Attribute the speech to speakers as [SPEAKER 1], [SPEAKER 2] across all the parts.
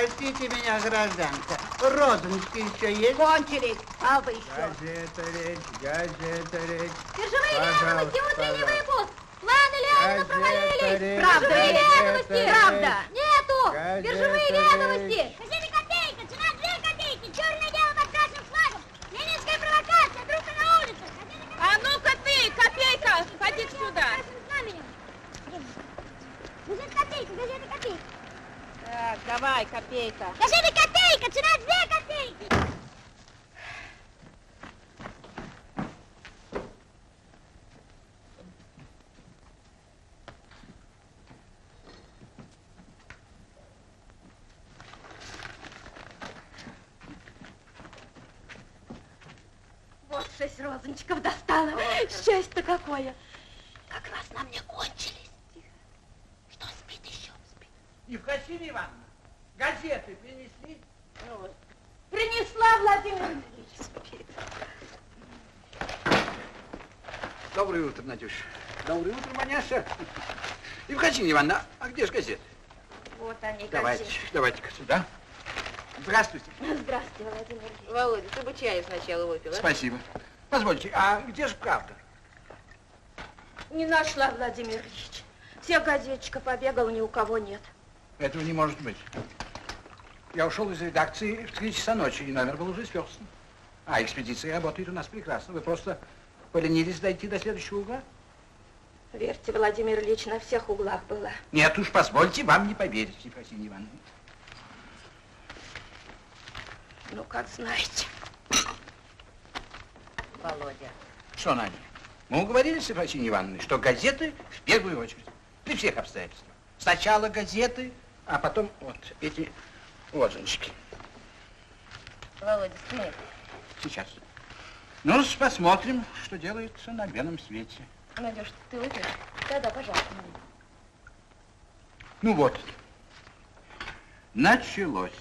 [SPEAKER 1] Простите меня, гражданка. Розочки еще есть?
[SPEAKER 2] Кончились. А вы еще.
[SPEAKER 1] Газета речь.
[SPEAKER 3] Биржевые ведомости, утренний выпуск. Планы Леонина провалились.
[SPEAKER 2] Правда,
[SPEAKER 3] Ведомости.
[SPEAKER 2] правда.
[SPEAKER 3] Нету. Биржевые ведомости. Газета копейка, цена 2 копейки. Черное дело под красным флагом. Ленинская провокация, трупы на улицах.
[SPEAKER 2] А ну-ка ты, копейка, ходи сюда.
[SPEAKER 3] Газета копейка.
[SPEAKER 2] Так, давай, копейка.
[SPEAKER 3] Газета копейка, цена 2 копейки.
[SPEAKER 2] Вот 6 розончиков достала. Счастье-то какое. Как раз на мне кончились. Тихо. Что, спит еще? Спит.
[SPEAKER 1] Евхосинья Ивановна, газеты принесли?
[SPEAKER 2] Ну вот. Принесла, Владимир Ильич. Спит.
[SPEAKER 4] Доброе утро, Надюша. Доброе утро, Маняша. Евхосинья Ивановна, а где же газеты?
[SPEAKER 2] Вот они,
[SPEAKER 4] Давайте-ка сюда. Здравствуйте.
[SPEAKER 2] Здравствуйте, Владимир Ильич. Володя, ты бы чаю сначала выпила.
[SPEAKER 4] Спасибо. Позвольте, а где же правда?
[SPEAKER 2] Не нашла, Владимир Ильич. Всех газетчиков побегал, ни у кого нет.
[SPEAKER 4] Этого не может быть. Я ушел из редакции в 3 часа ночи, и номер был уже сверстан. А экспедиция работает у нас прекрасно. Вы просто поленились дойти до следующего угла?
[SPEAKER 2] Верьте, Владимир Ильич, на всех углах была.
[SPEAKER 4] Нет уж, позвольте вам не поверить, Евхосинья Ивановна.
[SPEAKER 2] Ну, как знаете.
[SPEAKER 3] Володя.
[SPEAKER 4] Что, Надя? Мы уговорились с Евхосиньей Ивановной, что газеты в первую очередь, при всех обстоятельствах. Сначала газеты, а потом вот эти лозунчики.
[SPEAKER 2] Володя, сними.
[SPEAKER 4] Сейчас. Ну, посмотрим, что делается на белом свете.
[SPEAKER 2] Надюш, ты выпьешь? Да, пожалуйста.
[SPEAKER 4] Ну вот. Началось.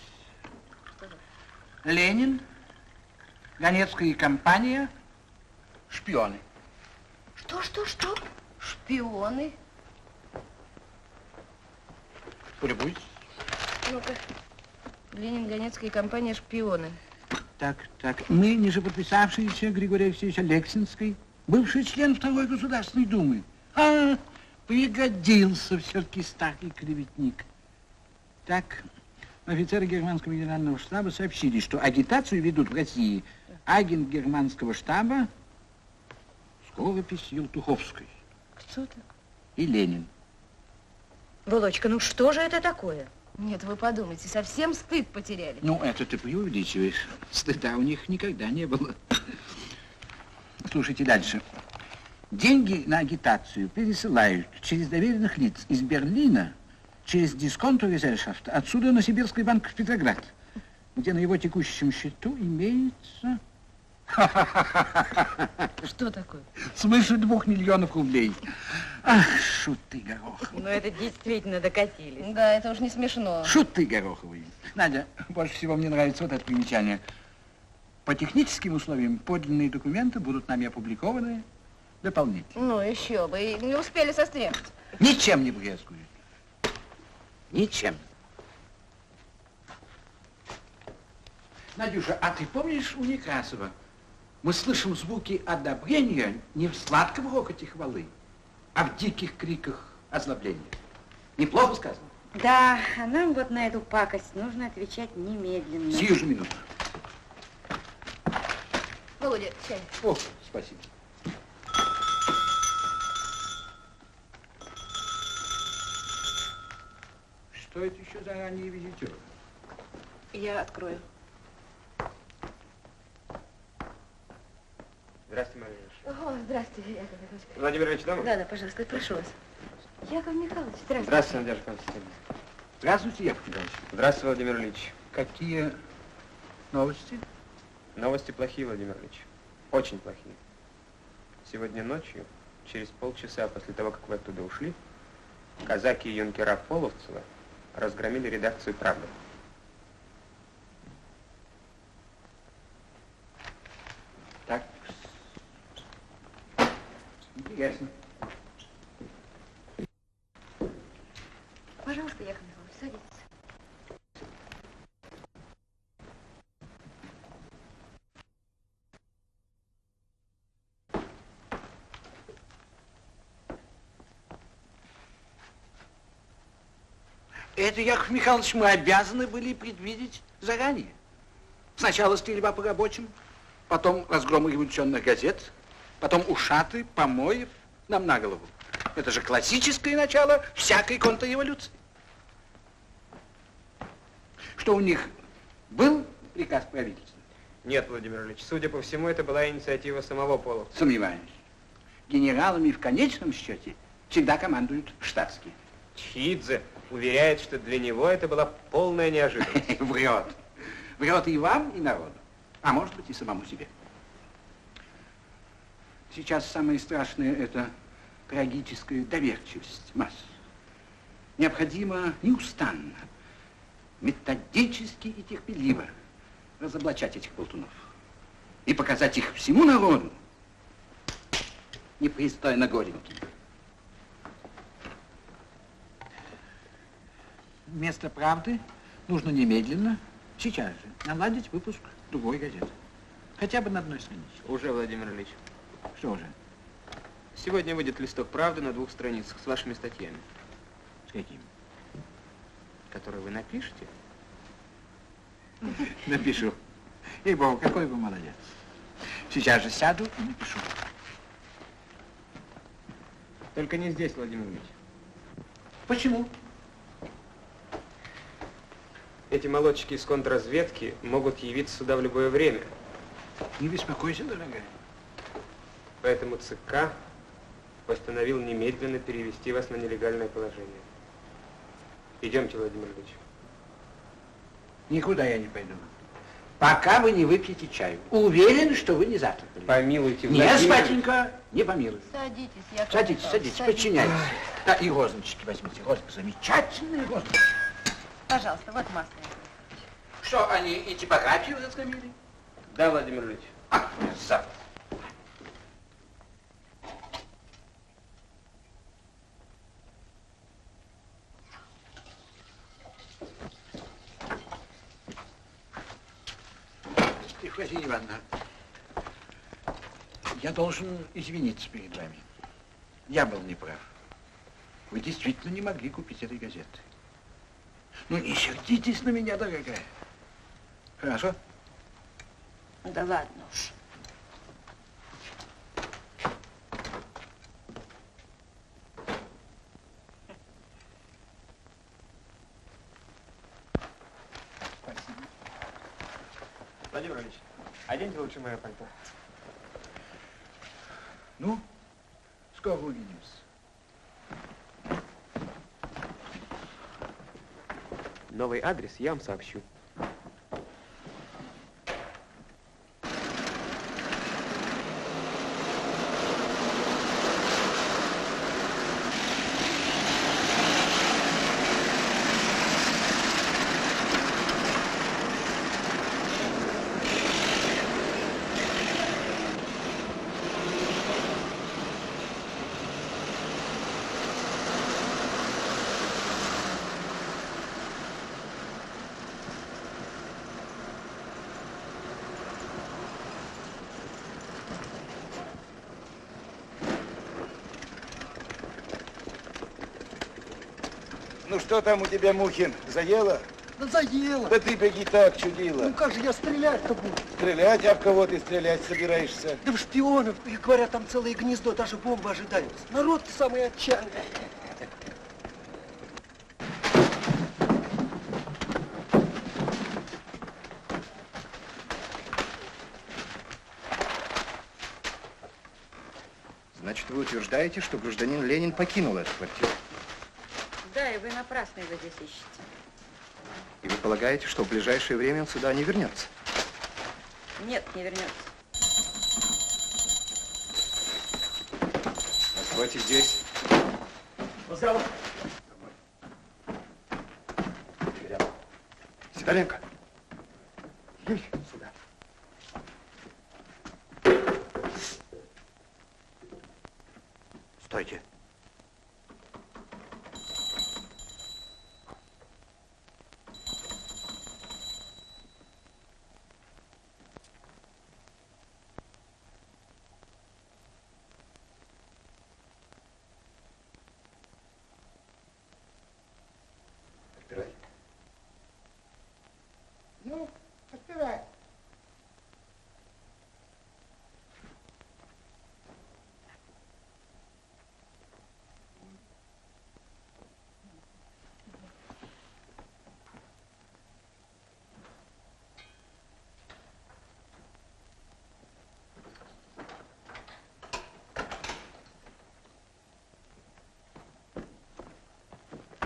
[SPEAKER 4] Ленин, Ганецкая компания, шпионы.
[SPEAKER 2] Что? Шпионы?
[SPEAKER 4] Полюбуйтесь.
[SPEAKER 2] Ну-ка. Ленин, Ганецкая компания, шпионы.
[SPEAKER 4] Так. Мы, ниже подписавшиеся Григорий Алексеевич Алексинский, бывший член Второй Государственной Думы. Пригодился все-таки старый клеветник. Так, офицеры германского генерального штаба сообщили, что агитацию ведут в России агент германского штаба, скоропись Елтуховской.
[SPEAKER 2] Кто это?
[SPEAKER 4] И Ленин.
[SPEAKER 2] Володька, ну что же это такое? Нет, вы подумайте, совсем стыд потеряли.
[SPEAKER 4] Ну, это ты преувеличиваешь. Стыда у них никогда не было. Слушайте дальше. Деньги на агитацию пересылают через доверенных лиц из Берлина, через дисконто-резершафт, отсюда на Сибирский банк в Петроград, где на его текущем счету имеется...
[SPEAKER 2] Что такое?
[SPEAKER 4] Свыше 2 миллионов рублей. Ах, шуты гороховые.
[SPEAKER 2] Ну, это действительно докатились. Да, это уж не смешно.
[SPEAKER 4] Шуты гороховые. Надя, больше всего мне нравится вот это примечание. По техническим условиям подлинные документы будут нами опубликованы дополнительно.
[SPEAKER 2] Ну, еще бы. И не успели состряпать.
[SPEAKER 4] Ничем не брезгуют. Ничем. Надюша, а ты помнишь у Некрасова? Мы слышим звуки одобрения не в сладком рокоте хвалы, а в диких криках озлобления. Неплохо сказано?
[SPEAKER 5] Да, а нам вот на эту пакость нужно отвечать немедленно.
[SPEAKER 4] Сию же минуту.
[SPEAKER 2] Володя, чай.
[SPEAKER 4] О, спасибо. Что это еще за ранние визитеры?
[SPEAKER 2] Я открою.
[SPEAKER 6] Здравствуйте, Мария Ильич.
[SPEAKER 2] О, здравствуйте, Яков Михайлович.
[SPEAKER 6] Владимир Ильич дома?
[SPEAKER 2] Да, пожалуйста, прошу вас. Яков Михайлович, здравствуйте.
[SPEAKER 6] Здравствуйте, Надежда Константиновна.
[SPEAKER 4] Здравствуйте, Яков Михайлович.
[SPEAKER 6] Здравствуйте, Владимир Ильич.
[SPEAKER 4] Какие новости?
[SPEAKER 6] Новости плохие, Владимир Ильич. Очень плохие. Сегодня ночью, через полчаса после того, как вы оттуда ушли, казаки и юнкера Половцева разгромили редакцию «Правды».
[SPEAKER 4] Так. Интересно.
[SPEAKER 2] Пожалуйста, Яков Михайлович, садитесь.
[SPEAKER 4] Это, Яков Михайлович, мы обязаны были предвидеть заранее. Сначала стрельба по рабочим, потом разгром революционных газет, потом ушаты, помоев нам на голову. Это же классическое начало всякой контрреволюции. Что у них был приказ правительства?
[SPEAKER 6] Нет, Владимир Ильич, судя по всему, это была инициатива самого Половцева.
[SPEAKER 4] Сомневаюсь. Генералами в конечном счете всегда командуют штатские.
[SPEAKER 6] Чхидзе уверяет, что для него это была полная неожиданность.
[SPEAKER 4] Врет. Врет и вам, и народу. А может быть, и самому себе. Сейчас самое страшное – это трагическая доверчивость масс. Необходимо неустанно, методически и терпеливо разоблачать этих болтунов и показать их всему народу непристойно голеньким. Вместо правды нужно немедленно, сейчас же, наладить выпуск другой газеты. Хотя бы на одной странице.
[SPEAKER 6] Уже, Владимир Ильич.
[SPEAKER 4] Что уже?
[SPEAKER 6] Сегодня выйдет листок правды на 2 страницах с вашими статьями.
[SPEAKER 4] С какими?
[SPEAKER 6] Которые вы напишете.
[SPEAKER 4] Напишу. Ей-богу, какой вы молодец. Сейчас же сяду и напишу.
[SPEAKER 6] Только не здесь, Владимир Ильич.
[SPEAKER 4] Почему?
[SPEAKER 6] Эти молодчики из контрразведки могут явиться сюда в любое время.
[SPEAKER 4] Не беспокойся, дорогая.
[SPEAKER 6] Поэтому ЦК постановил немедленно перевести вас на нелегальное положение. Идемте, Владимир Ильич.
[SPEAKER 4] Никуда я не пойду. Пока вы не выпьете чаю. Уверен, что вы не завтракали.
[SPEAKER 6] Помилуйте,
[SPEAKER 4] Нет,
[SPEAKER 6] Владимир Ильич.
[SPEAKER 4] батенька, не помилуй.
[SPEAKER 2] Садитесь, Яков
[SPEAKER 4] Садитесь,
[SPEAKER 2] Михайлович,
[SPEAKER 4] садитесь, подчиняйтесь. Да, и розочки возьмите. Розочки, замечательные розочки.
[SPEAKER 2] Пожалуйста, вот масло.
[SPEAKER 4] Что, они и типографию разгромили?
[SPEAKER 6] Да, Владимир Ильич.
[SPEAKER 4] А, мерзавцы. Евгения Ивановна, я должен извиниться перед вами. Я был неправ. Вы действительно не могли купить этой газеты. Ну, не сердитесь на меня, дорогая. Хорошо?
[SPEAKER 2] Да ладно уж.
[SPEAKER 4] Спасибо.
[SPEAKER 6] Владимир Ильич, оденьте лучше мое пальто.
[SPEAKER 4] Ну, скоро увидимся.
[SPEAKER 6] Новый адрес я вам сообщу.
[SPEAKER 7] Ну что там у тебя, Мухин, заело?
[SPEAKER 8] Да заело.
[SPEAKER 7] Да ты беги так, чудила.
[SPEAKER 8] Ну как же я стрелять-то буду?
[SPEAKER 7] Стрелять? А в кого ты стрелять собираешься?
[SPEAKER 8] Да в шпионов. И говорят, там целое гнездо, даже бомба ожидается. Народ-то самый отчаянный.
[SPEAKER 7] Значит, вы утверждаете, что гражданин Ленин покинул эту квартиру?
[SPEAKER 5] Да, и вы напрасно его здесь ищете.
[SPEAKER 7] И вы полагаете, что в ближайшее время он сюда не вернется?
[SPEAKER 5] Нет, не вернется.
[SPEAKER 7] Постойте здесь. Сидоренко. Иди сюда. Стойте.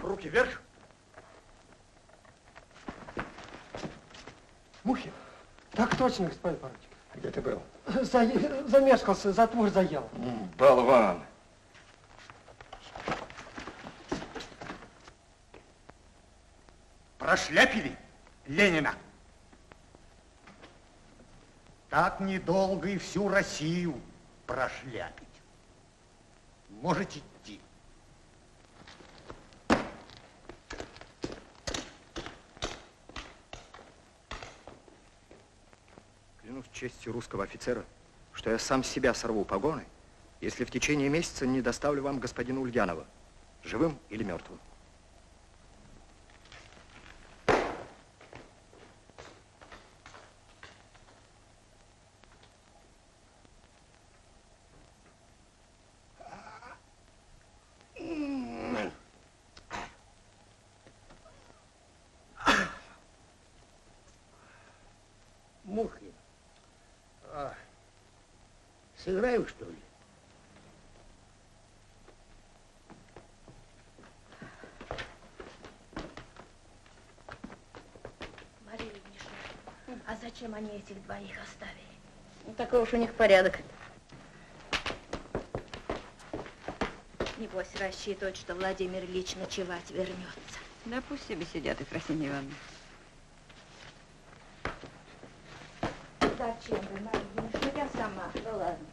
[SPEAKER 8] Руки вверх. Мухин. Так точно, господин поручик.
[SPEAKER 7] Где ты был?
[SPEAKER 8] Замешкался, затвор заел.
[SPEAKER 7] Болван.
[SPEAKER 9] Прошляпили Ленина. Так недолго и всю Россию прошляпить. Можете идти.
[SPEAKER 7] Клянусь честью русского офицера, что я сам с себя сорву погоны, если в течение месяца не доставлю вам господина Ульянова, живым или мертвым.
[SPEAKER 1] Мухин. Сыграем, что ли?
[SPEAKER 2] Мария Ильинична, а зачем они этих двоих оставили?
[SPEAKER 5] Ну, такой уж у них порядок.
[SPEAKER 2] Небось рассчитывают, что Владимир Ильич ночевать вернется.
[SPEAKER 5] Да пусть себе сидят, Ефросинья Ивановна.
[SPEAKER 2] Зачем вы, Мария Ильинична? Я сама.
[SPEAKER 5] Ну ладно.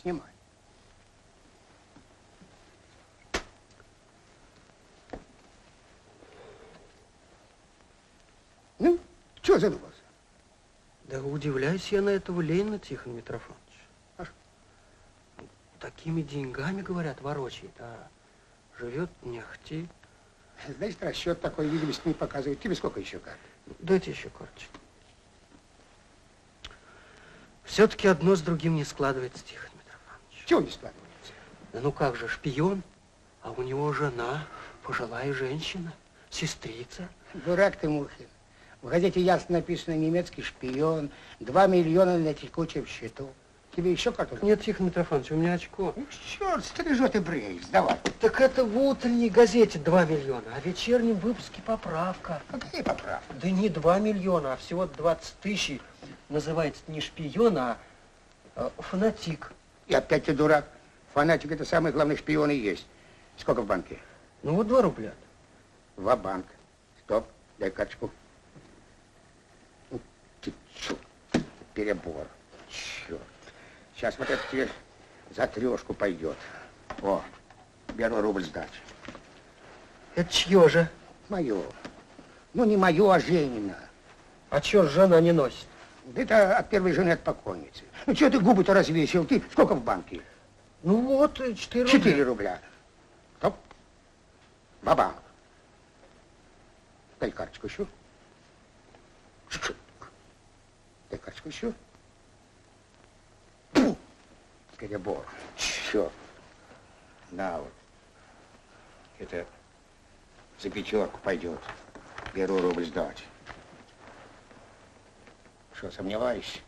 [SPEAKER 1] Снимай. Ну, чего задумался?
[SPEAKER 8] Да удивляюсь я на этого Ленина, Тихон Митрофанович.
[SPEAKER 1] А что?
[SPEAKER 8] Такими деньгами, говорят, ворочает, а живет не ахти.
[SPEAKER 1] Значит, расчет такой видимости не показывает. Тебе сколько еще карт?
[SPEAKER 8] Дайте еще карточку. Все-таки одно с другим не складывается, Тихон Митрофанович.
[SPEAKER 1] Чего не складывается?
[SPEAKER 8] Да ну как же, шпион, а у него жена, пожилая женщина, сестрица.
[SPEAKER 1] Дурак ты, Мухин. В газете ясно написано: немецкий шпион, 2 миллиона на текучем счету. Тебе еще карту?
[SPEAKER 8] Нет, Тихон Митрофанович, у меня очко.
[SPEAKER 1] Ну, черт, стрижет и бреешь, давай.
[SPEAKER 8] Так это в утренней газете 2 миллиона, а в вечернем выпуске поправка.
[SPEAKER 1] Какая поправка?
[SPEAKER 8] Да не 2 миллиона, а всего 20 тысяч. Называется не шпион, а фанатик.
[SPEAKER 1] И опять ты дурак. Фанатик — это самый главный шпион и есть. Сколько в банке?
[SPEAKER 8] Ну вот 2 рубля.
[SPEAKER 1] Ва-банк. Стоп, дай карточку. Ну, ты чё, перебор. Черт. Сейчас вот это тебе за 3 пойдет. О, беру рубль сдачи.
[SPEAKER 8] Это чье же?
[SPEAKER 1] Мое. Ну, не мое, а Женина.
[SPEAKER 8] А чё жена не носит?
[SPEAKER 1] Это от первой жены, от покойницы. Ну, что ты губы-то развесил? Ты сколько в банке?
[SPEAKER 8] Ну вот, 4 рубля.
[SPEAKER 1] 4 рубля. Стоп. Баба. Дай карточку еще. Дай карточку еще. Фу. Перебор. Черт. На вот. Это за 5 пойдет. Беру рубль сдачи. Что, сомневаешься?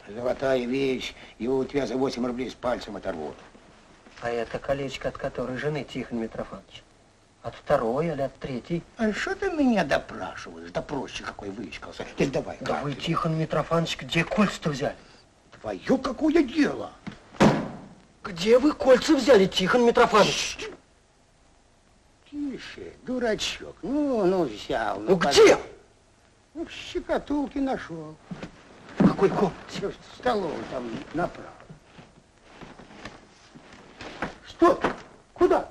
[SPEAKER 1] Золотая вещь, его у тебя за 8 рублей с пальцем оторвут.
[SPEAKER 8] А это колечко от которой жены, Тихон Митрофанович? От 2 или от 3?
[SPEAKER 1] А что ты меня допрашиваешь? Да проще какой выискался. Ты давай.
[SPEAKER 8] Да вы, Тихон Митрофанович, где кольца-то взяли?
[SPEAKER 1] Твое какое дело?
[SPEAKER 8] Где вы кольца взяли, Тихон Митрофанович?
[SPEAKER 1] Тише, дурачок. Ну, взял.
[SPEAKER 8] Ну где?
[SPEAKER 1] Ну, в щекотулке нашел.
[SPEAKER 8] В какой комнате?
[SPEAKER 1] В столовой там направо. Что? Куда?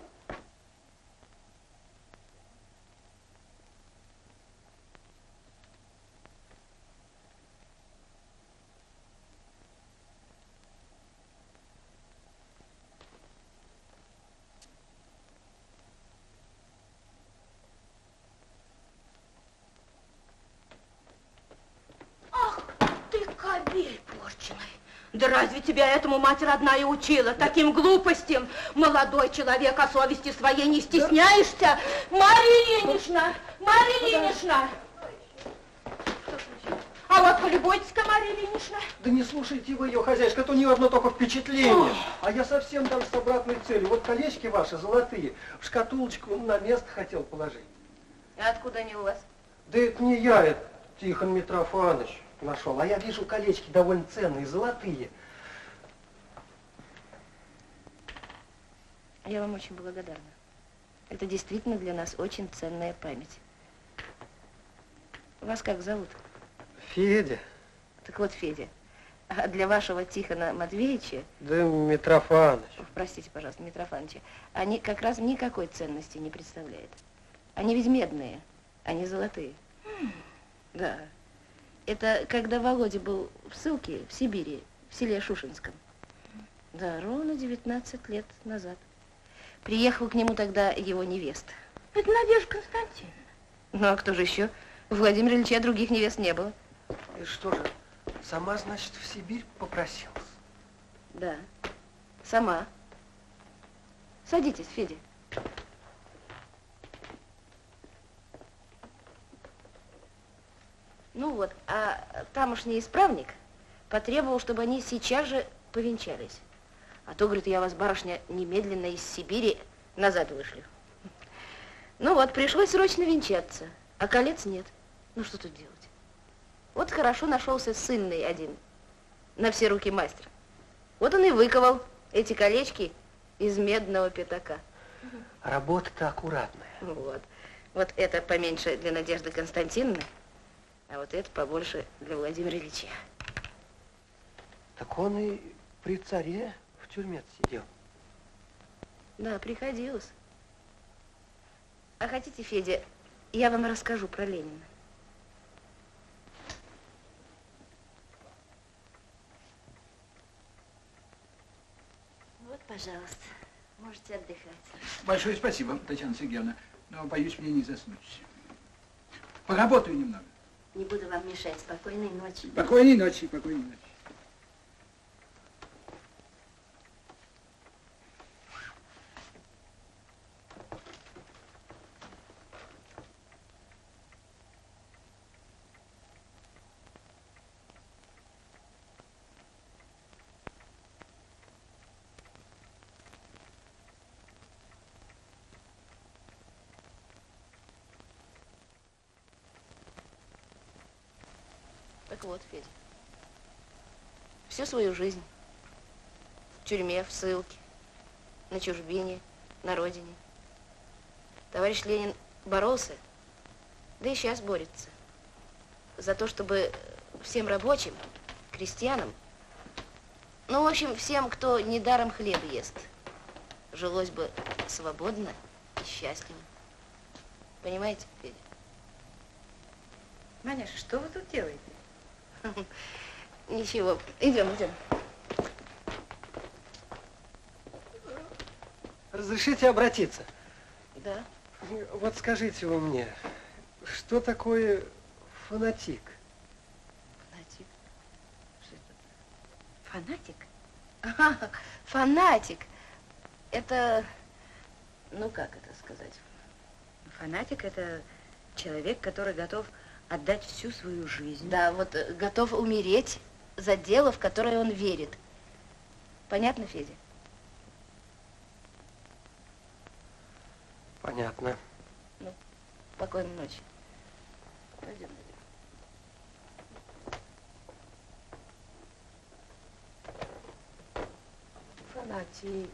[SPEAKER 2] Кобель порченый. Да разве тебя этому мать родная учила? Таким глупостям? Молодой человек, о совести своей не стесняешься? Мария Ильинична! Мария Ильинична! А вот ли бойтесь-ка, Марья Ильинична?
[SPEAKER 8] Да не слушайте вы ее, хозяйка, это у нее одно только впечатление. А я совсем там с обратной целью. Вот колечки ваши золотые в шкатулочку на место хотел положить.
[SPEAKER 5] А откуда они у вас?
[SPEAKER 8] Да это не я, это Тихон Митрофанович нашел. А я вижу, колечки довольно ценные, золотые.
[SPEAKER 5] Я вам очень благодарна. Это действительно для нас очень ценная память. Вас как зовут?
[SPEAKER 8] Федя.
[SPEAKER 5] Так вот, Федя, а для вашего Тихона Матвеевича...
[SPEAKER 8] Да Митрофанович.
[SPEAKER 5] Простите, пожалуйста, Митрофановича, они как раз никакой ценности не представляют. Они ведь медные, они золотые. Да. Это когда Володя был в ссылке в Сибири, в селе Шушинском. Да, ровно 19 лет назад. Приехала к нему тогда его невеста.
[SPEAKER 2] Это Надежда Константиновна.
[SPEAKER 5] Ну, а кто же еще? У Владимира Ильича других невест не было.
[SPEAKER 8] И что же, сама, значит, в Сибирь попросилась?
[SPEAKER 5] Да, сама. Садитесь, Федя. Ну вот, а тамошний исправник потребовал, чтобы они сейчас же повенчались. А то, говорит, я вас, барышня, немедленно из Сибири назад вышлю. Ну вот, пришлось срочно венчаться, а колец нет. Ну что тут делать? Вот хорошо нашелся ссыльный один, на все руки мастер. Вот он и выковал эти колечки из медного пятака.
[SPEAKER 8] Работа-то аккуратная.
[SPEAKER 5] Вот. Вот это поменьше для Надежды Константиновны, а вот это побольше для Владимира Ильича.
[SPEAKER 8] Так он и при царе в тюрьме сидел.
[SPEAKER 5] Да, приходилось. А хотите, Федя, я вам расскажу про Ленина?
[SPEAKER 3] Вот, пожалуйста, можете отдыхать.
[SPEAKER 4] Большое спасибо, Татьяна Сергеевна. Но, боюсь, мне не заснуть. Поработаю немного.
[SPEAKER 3] Не буду вам мешать. Спокойной ночи.
[SPEAKER 4] Спокойной ночи, спокойной ночи.
[SPEAKER 5] Так вот, Федя, всю свою жизнь в тюрьме, в ссылке, на чужбине, на родине товарищ Ленин боролся, да и сейчас борется за то, чтобы всем рабочим, крестьянам, ну, в общем, всем, кто недаром хлеб ест, жилось бы свободно и счастливо. Понимаете, Федя? Маняша, что вы тут делаете? Ничего, идем, идем.
[SPEAKER 8] Разрешите обратиться?
[SPEAKER 5] Да.
[SPEAKER 8] Вот скажите вы мне, что такое фанатик?
[SPEAKER 5] Фанатик? Что это? Фанатик? Ага, фанатик. Это, ну как это сказать?
[SPEAKER 2] Фанатик – это человек, который готов отдать всю свою жизнь.
[SPEAKER 5] Да, вот готов умереть за дело, в которое он верит. Понятно, Федя?
[SPEAKER 8] Понятно.
[SPEAKER 5] Ну, спокойной ночи. Пойдем, пойдем. Фанатик.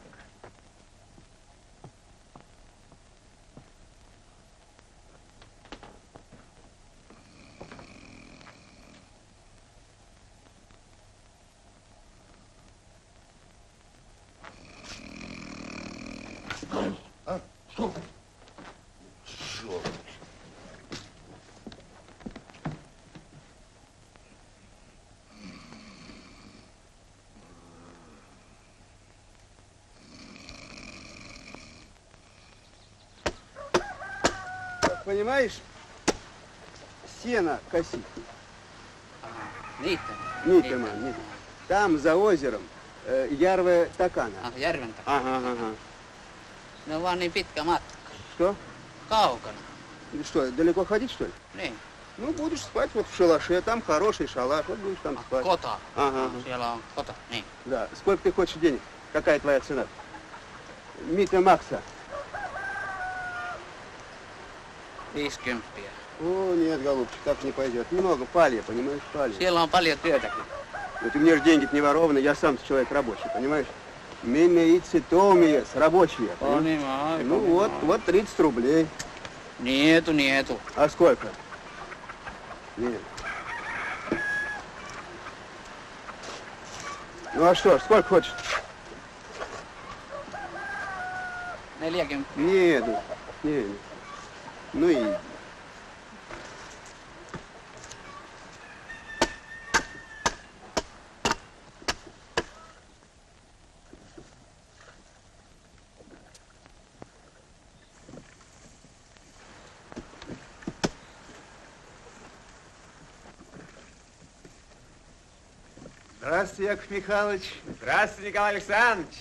[SPEAKER 9] А? Что? Черт.
[SPEAKER 10] Понимаешь, сено косить.
[SPEAKER 11] Нитема.
[SPEAKER 10] Там, за озером, Järve takana.
[SPEAKER 11] Järven takana.
[SPEAKER 10] Ага.
[SPEAKER 11] Ne on vaan niin pitkä matka.
[SPEAKER 10] Что?
[SPEAKER 11] Kaukana.
[SPEAKER 10] Что, далеко ходить, что ли?
[SPEAKER 11] Niin.
[SPEAKER 10] Ну, будешь спать вот в шалаше, там хороший шалаш, вот будешь там спать.
[SPEAKER 11] Кота.
[SPEAKER 10] Ага.
[SPEAKER 11] Кота. Не.
[SPEAKER 10] Да. Сколько ты хочешь денег? Какая твоя цена? Мита Макса.
[SPEAKER 11] 50.
[SPEAKER 10] О, нет, голубчик, так не пойдет. Немного палья, понимаешь, палья.
[SPEAKER 11] Siellä on paljon työtäkin.
[SPEAKER 10] Но ты мне же деньги не ворованы, я сам человек рабочий, понимаешь? Мене ицитомиес, рабочие.
[SPEAKER 11] Понимаю.
[SPEAKER 10] Ну вот 30 рублей.
[SPEAKER 11] Нету.
[SPEAKER 10] А сколько? Нет. Ну а что, сколько хочешь?
[SPEAKER 11] 40.
[SPEAKER 10] Нет. Ну и... Здравствуйте, Яков Михайлович.
[SPEAKER 6] Здравствуйте, Николай Александрович.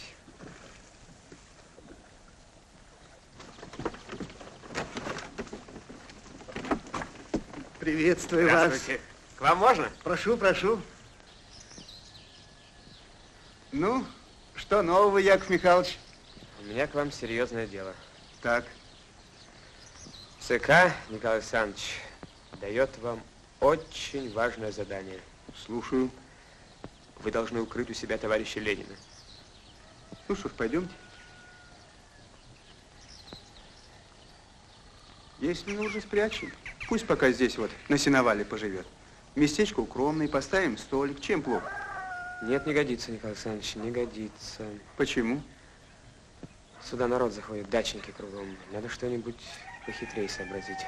[SPEAKER 10] Приветствую вас.
[SPEAKER 6] Здравствуйте. К вам можно?
[SPEAKER 10] Прошу. Ну, что нового, Яков Михайлович?
[SPEAKER 6] У меня к вам серьезное дело.
[SPEAKER 10] Так.
[SPEAKER 6] ЦК, Николай Александрович, дает вам очень важное задание.
[SPEAKER 10] Слушаю.
[SPEAKER 6] Вы должны укрыть у себя товарища Ленина.
[SPEAKER 10] Ну что ж, пойдемте. Если нужно, спрячем. Пусть пока здесь вот на сеновале поживет. Местечко укромное, поставим столик. Чем плохо?
[SPEAKER 6] Нет, не годится, Николай Александрович, не годится.
[SPEAKER 10] Почему?
[SPEAKER 6] Сюда народ заходит, дачники кругом. Надо что-нибудь похитрее сообразить.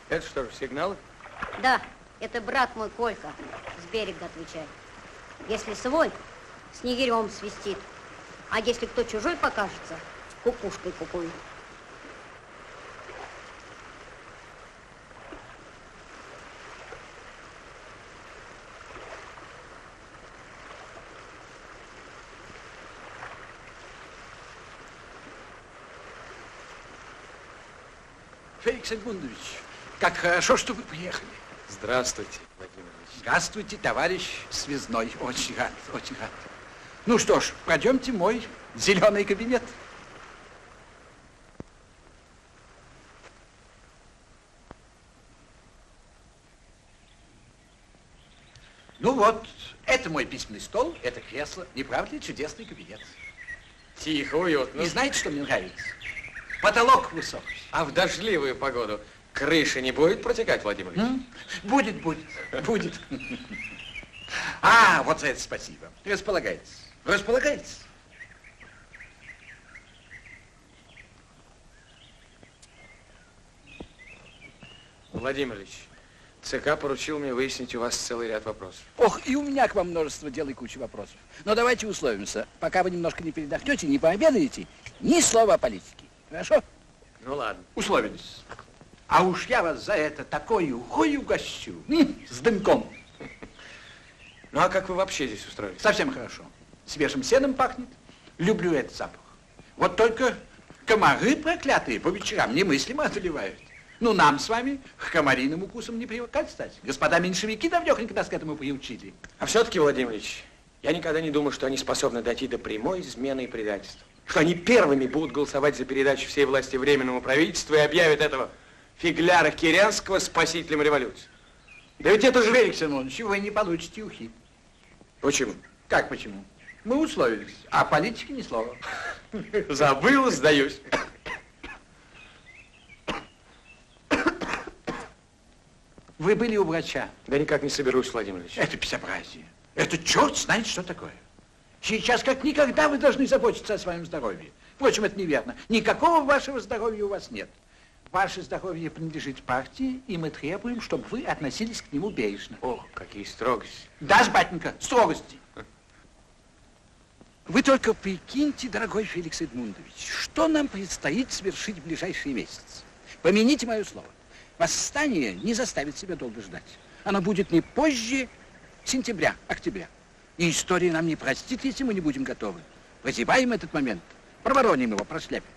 [SPEAKER 7] Это что же, сигналы?
[SPEAKER 3] Да, это брат мой Колька с берега отвечает. Если свой, снегирем свистит. А если кто чужой покажется, кукушкой кукует.
[SPEAKER 4] Феликс Эдмундович, как хорошо, что вы приехали.
[SPEAKER 6] Здравствуйте, Владимир Ильич.
[SPEAKER 4] Здравствуйте, товарищ связной. Очень рад, очень рад. Ну что ж, пройдемте в мой зеленый кабинет. Ну вот, это мой письменный стол, это кресло. Не правда ли, чудесный кабинет?
[SPEAKER 6] Тихо, уютно.
[SPEAKER 4] И знаете, что мне нравится? Потолок высокий.
[SPEAKER 6] А в дождливую погоду крыша не будет протекать, Владимир Ильич?
[SPEAKER 4] Будет. А, вот за это спасибо. Располагайтесь.
[SPEAKER 6] Владимир Ильич, ЦК поручил мне выяснить у вас целый ряд вопросов.
[SPEAKER 4] Ох, и у меня к вам множество дел и куча вопросов. Но давайте условимся. Пока вы немножко не передохнете, не пообедаете, ни слова о политике. Хорошо?
[SPEAKER 6] Ну ладно.
[SPEAKER 4] Условились. А уж я вас за это такой ухой угощу. С дымком.
[SPEAKER 6] Ну а как вы вообще здесь устроились?
[SPEAKER 4] Совсем хорошо. Свежим сеном пахнет. Люблю этот запах. Вот только комары проклятые по вечерам немыслимо одолевают. Ну, нам с вами к комариным укусам не привыкать, кстати. Господа меньшевики давнёхонько нас к этому приучили.
[SPEAKER 6] А все-таки, Владимир Ильич, я никогда не думал, что они способны дойти до прямой измены и предательства. Что они первыми будут голосовать за передачу всей власти Временному правительству и объявят этого фигляра Керенского спасителем революции.
[SPEAKER 4] Да ведь это же, Феликс Иванович, вы не получите ухи.
[SPEAKER 6] Почему?
[SPEAKER 4] Как почему? Мы условились, а политике ни слова.
[SPEAKER 6] Забыл, сдаюсь.
[SPEAKER 4] Вы были у врача?
[SPEAKER 6] Да никак не соберусь, Владимир Ильич.
[SPEAKER 4] Это безобразие. Это черт знает, что такое. Сейчас как никогда вы должны заботиться о своем здоровье. Впрочем, это неверно. Никакого вашего здоровья у вас нет. Ваше здоровье принадлежит партии, и мы требуем, чтобы вы относились к нему бережно.
[SPEAKER 6] О, какие строгости.
[SPEAKER 4] Да, батенька, строгости. Вы только прикиньте, дорогой Феликс Эдмундович, что нам предстоит совершить в ближайшие месяцы. Помяните мое слово. Восстание не заставит себя долго ждать. Оно будет не позже сентября, октября. И история нам не простит, если мы не будем готовы. Прозеваем этот момент, провороним его, прошляпим.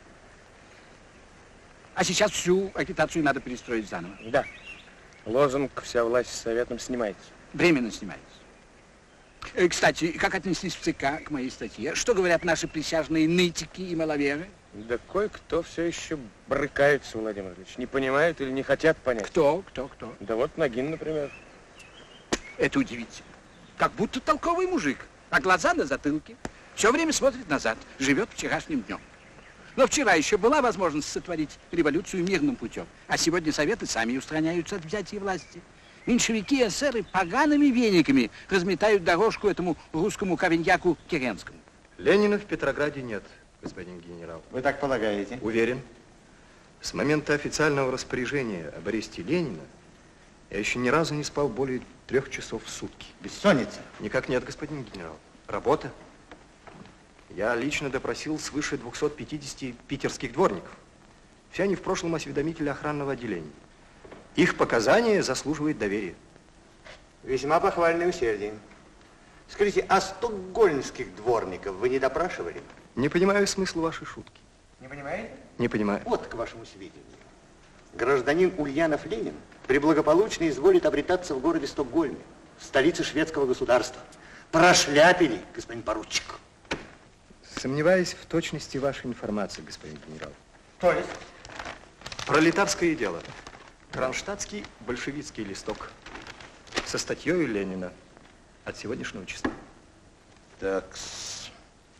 [SPEAKER 4] А сейчас всю агитацию надо перестроить заново.
[SPEAKER 6] Да. Лозунг «Вся власть с советом» снимается.
[SPEAKER 4] Временно снимается. Кстати, как отнеслись в ЦК к моей статье? Что говорят наши присяжные нытики и маловеры?
[SPEAKER 6] Да кое-кто все еще брыкается, Владимир Ильич. Не понимают или не хотят понять.
[SPEAKER 4] Кто?
[SPEAKER 6] Да вот Нагин, например.
[SPEAKER 4] Это удивительно. Как будто толковый мужик, а глаза на затылке. Все время смотрит назад, живет вчерашним днем. Но вчера еще была возможность сотворить революцию мирным путем, а сегодня советы сами устраняются от взятия власти. Меньшевики и эсеры погаными вениками разметают дорожку этому русскому ковеньяку Керенскому.
[SPEAKER 7] Ленина в Петрограде нет, господин генерал.
[SPEAKER 9] Вы так полагаете?
[SPEAKER 7] Уверен. С момента официального распоряжения об аресте Ленина я еще ни разу не спал более 3 часов в сутки.
[SPEAKER 9] Бессонница?
[SPEAKER 7] Никак нет, господин генерал. Работа. Я лично допросил свыше 250 питерских дворников. Все они в прошлом осведомители охранного отделения. Их показания заслуживают доверия.
[SPEAKER 9] Весьма похвальное усердие. Скажите, а стокгольмских дворников вы не допрашивали?
[SPEAKER 7] Не понимаю смысла вашей шутки.
[SPEAKER 9] Не понимаете?
[SPEAKER 7] Не понимаю.
[SPEAKER 9] Вот к вашему сведению. Гражданин Ульянов Ленин преблагополучно изволит обретаться в городе Стокгольме, столице шведского государства. Прошляпили, господин поручик.
[SPEAKER 7] Сомневаюсь в точности вашей информации, господин генерал.
[SPEAKER 9] То есть?
[SPEAKER 7] Пролетарское дело. Кронштадтский большевистский листок со статьей Ленина от сегодняшнего числа.
[SPEAKER 9] Так,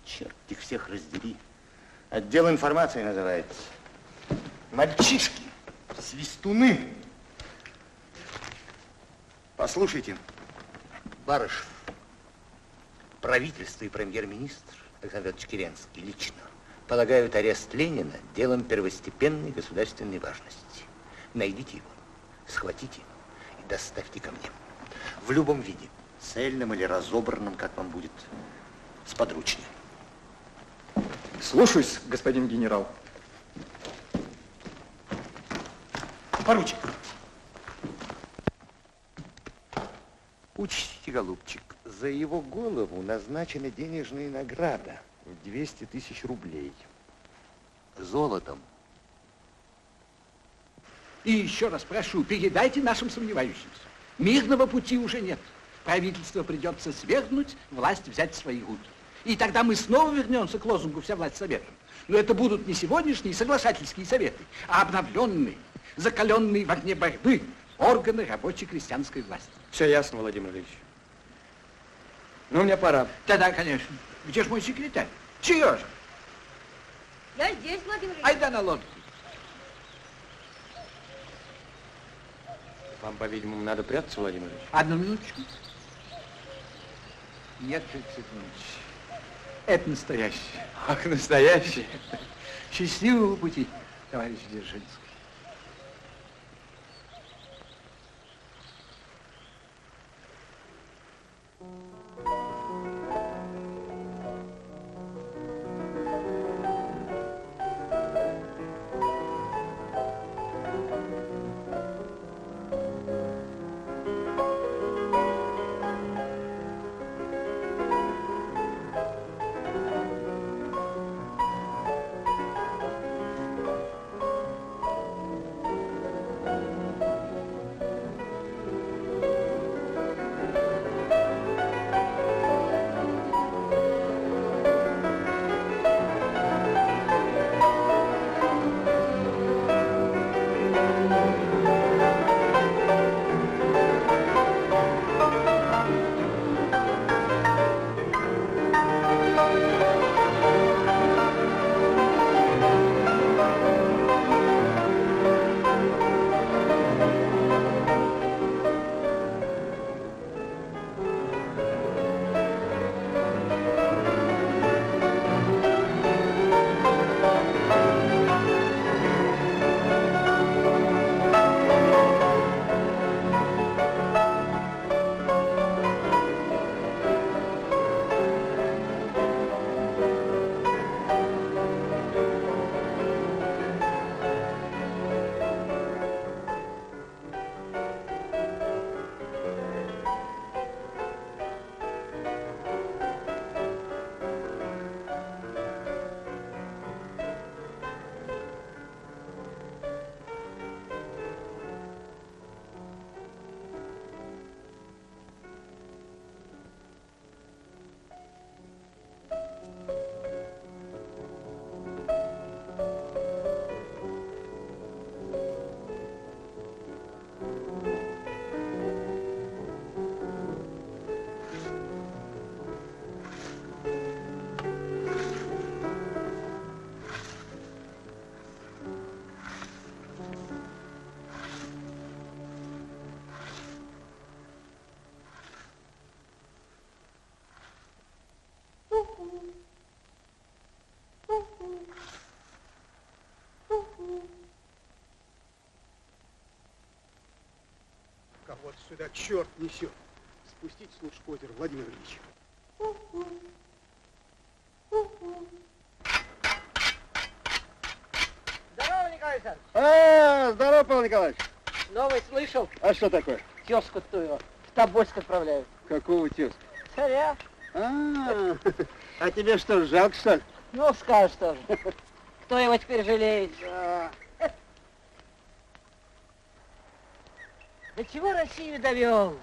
[SPEAKER 9] черт их всех раздели. Отдел информации называется. Мальчишки, свистуны. Послушайте, Барышев, правительство и премьер-министр Александр Ильич Керенский лично полагают арест Ленина делом первостепенной государственной важности. Найдите его, схватите и доставьте ко мне. В любом виде, цельном или разобранном, как вам будет сподручнее.
[SPEAKER 7] Слушаюсь, господин генерал.
[SPEAKER 9] Поручик.
[SPEAKER 12] Учтите, голубчик, за его голову назначена денежная награда в 200 000 рублей. Золотом.
[SPEAKER 4] И еще раз прошу, передайте нашим сомневающимся. Мирного пути уже нет. Правительство придется свергнуть, власть взять в свои руки. И тогда мы снова вернемся к лозунгу «Вся власть советом». Но это будут не сегодняшние соглашательские советы, а обновленные, закаленные в огне борьбы органы рабочей крестьянской власти.
[SPEAKER 6] Все ясно, Владимир Ильич. Ну, мне пора.
[SPEAKER 4] Да-да, конечно. Где же мой секретарь? Сережа?
[SPEAKER 3] Я здесь, Владимир Ильич.
[SPEAKER 4] Айда на лодку.
[SPEAKER 6] Вам, по-видимому, надо прятаться, Владимир Ильич?
[SPEAKER 4] Одну минуточку. Нет, Феликс Эдмундович, это настоящее.
[SPEAKER 6] Ах, настоящий.
[SPEAKER 4] Счастливого пути, товарищ Дзержинский.
[SPEAKER 10] вот сюда черт несет. Спуститесь лучше к озеру, Владимир Ильич.
[SPEAKER 1] Здорово, Николай Александрович.
[SPEAKER 8] Здорово, Павел Николаевич.
[SPEAKER 1] Новый слышал?
[SPEAKER 8] А что такое?
[SPEAKER 1] Тезку твою в Тобольск отправляют.
[SPEAKER 8] Какого тезка?
[SPEAKER 1] Царя.
[SPEAKER 8] А тебе что, жалко, что ли?
[SPEAKER 1] Ну, скажешь тоже. Кто его теперь жалеет? До чего Россию довел?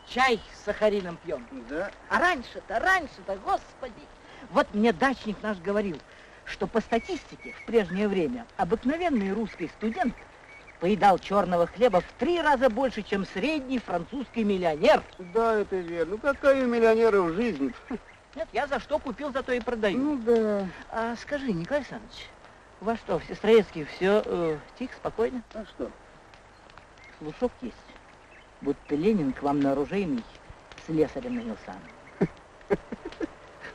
[SPEAKER 1] Чай с сахарином пьем.
[SPEAKER 8] Да.
[SPEAKER 1] А раньше-то, господи. Вот мне дачник наш говорил, что по статистике в прежнее время обыкновенный русский студент поедал черного хлеба в 3 раза больше, чем средний французский миллионер.
[SPEAKER 8] Да, это верно. Ну, какая у миллионеров жизнь?
[SPEAKER 1] Нет, я за что купил, зато и продаю.
[SPEAKER 8] Ну, да.
[SPEAKER 1] А скажи, Николай Александрович, у вас что, в Сестрорецке все тихо, спокойно?
[SPEAKER 8] А что?
[SPEAKER 1] Слушок есть, будто Ленин к вам на оружейный слесарем нанялся.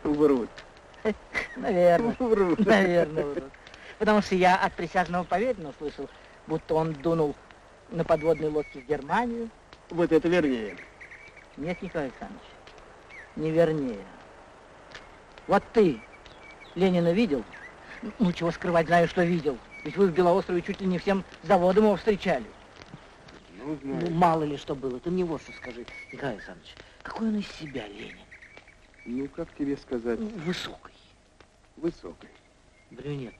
[SPEAKER 8] Врут.
[SPEAKER 1] Наверное.
[SPEAKER 8] Врут.
[SPEAKER 1] Наверное, врут. Потому что я от присяжного поверенного слышал, будто он дунул на подводной лодке в Германию.
[SPEAKER 8] Вот это вернее.
[SPEAKER 1] Нет, Николай Александрович, не вернее. Вот ты Ленина видел? Ну, чего скрывать, знаю, что видел. Ведь вы в Белоострове чуть ли не всем заводом его встречали.
[SPEAKER 8] Ну, знаю.
[SPEAKER 1] Ну, мало ли что было. Ты мне вот что скажи, Николай Александрович, какой он из себя Ленин?
[SPEAKER 10] Ну, как тебе сказать?
[SPEAKER 1] Высокий.
[SPEAKER 10] Высокий.
[SPEAKER 1] Брюнет.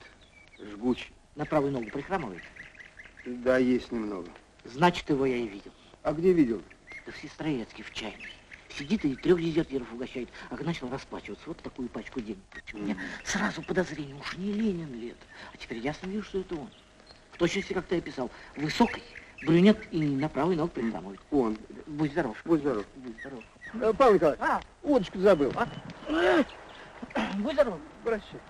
[SPEAKER 10] Жгучий.
[SPEAKER 1] На правую ногу прихрамывает.
[SPEAKER 10] Да, есть немного.
[SPEAKER 1] Значит, его я и видел.
[SPEAKER 10] А где видел?
[SPEAKER 1] Да в Сестрорецке, в чайной. Сидит и 3 дезертиров угощает. А когда начал расплачиваться, вот такую пачку денег. У меня сразу подозрение, уж не Ленин ли это? А теперь ясно вижу, что это он. В точности, как ты описал. Высокий, брюнет и на правую ногу прихрамывает.
[SPEAKER 10] Он.
[SPEAKER 1] Будь здоров.
[SPEAKER 10] Будь здоров.
[SPEAKER 1] Будь здоров.
[SPEAKER 10] Павел Николаевич, удочку забыл.
[SPEAKER 1] Будь здоров.
[SPEAKER 10] Прощай.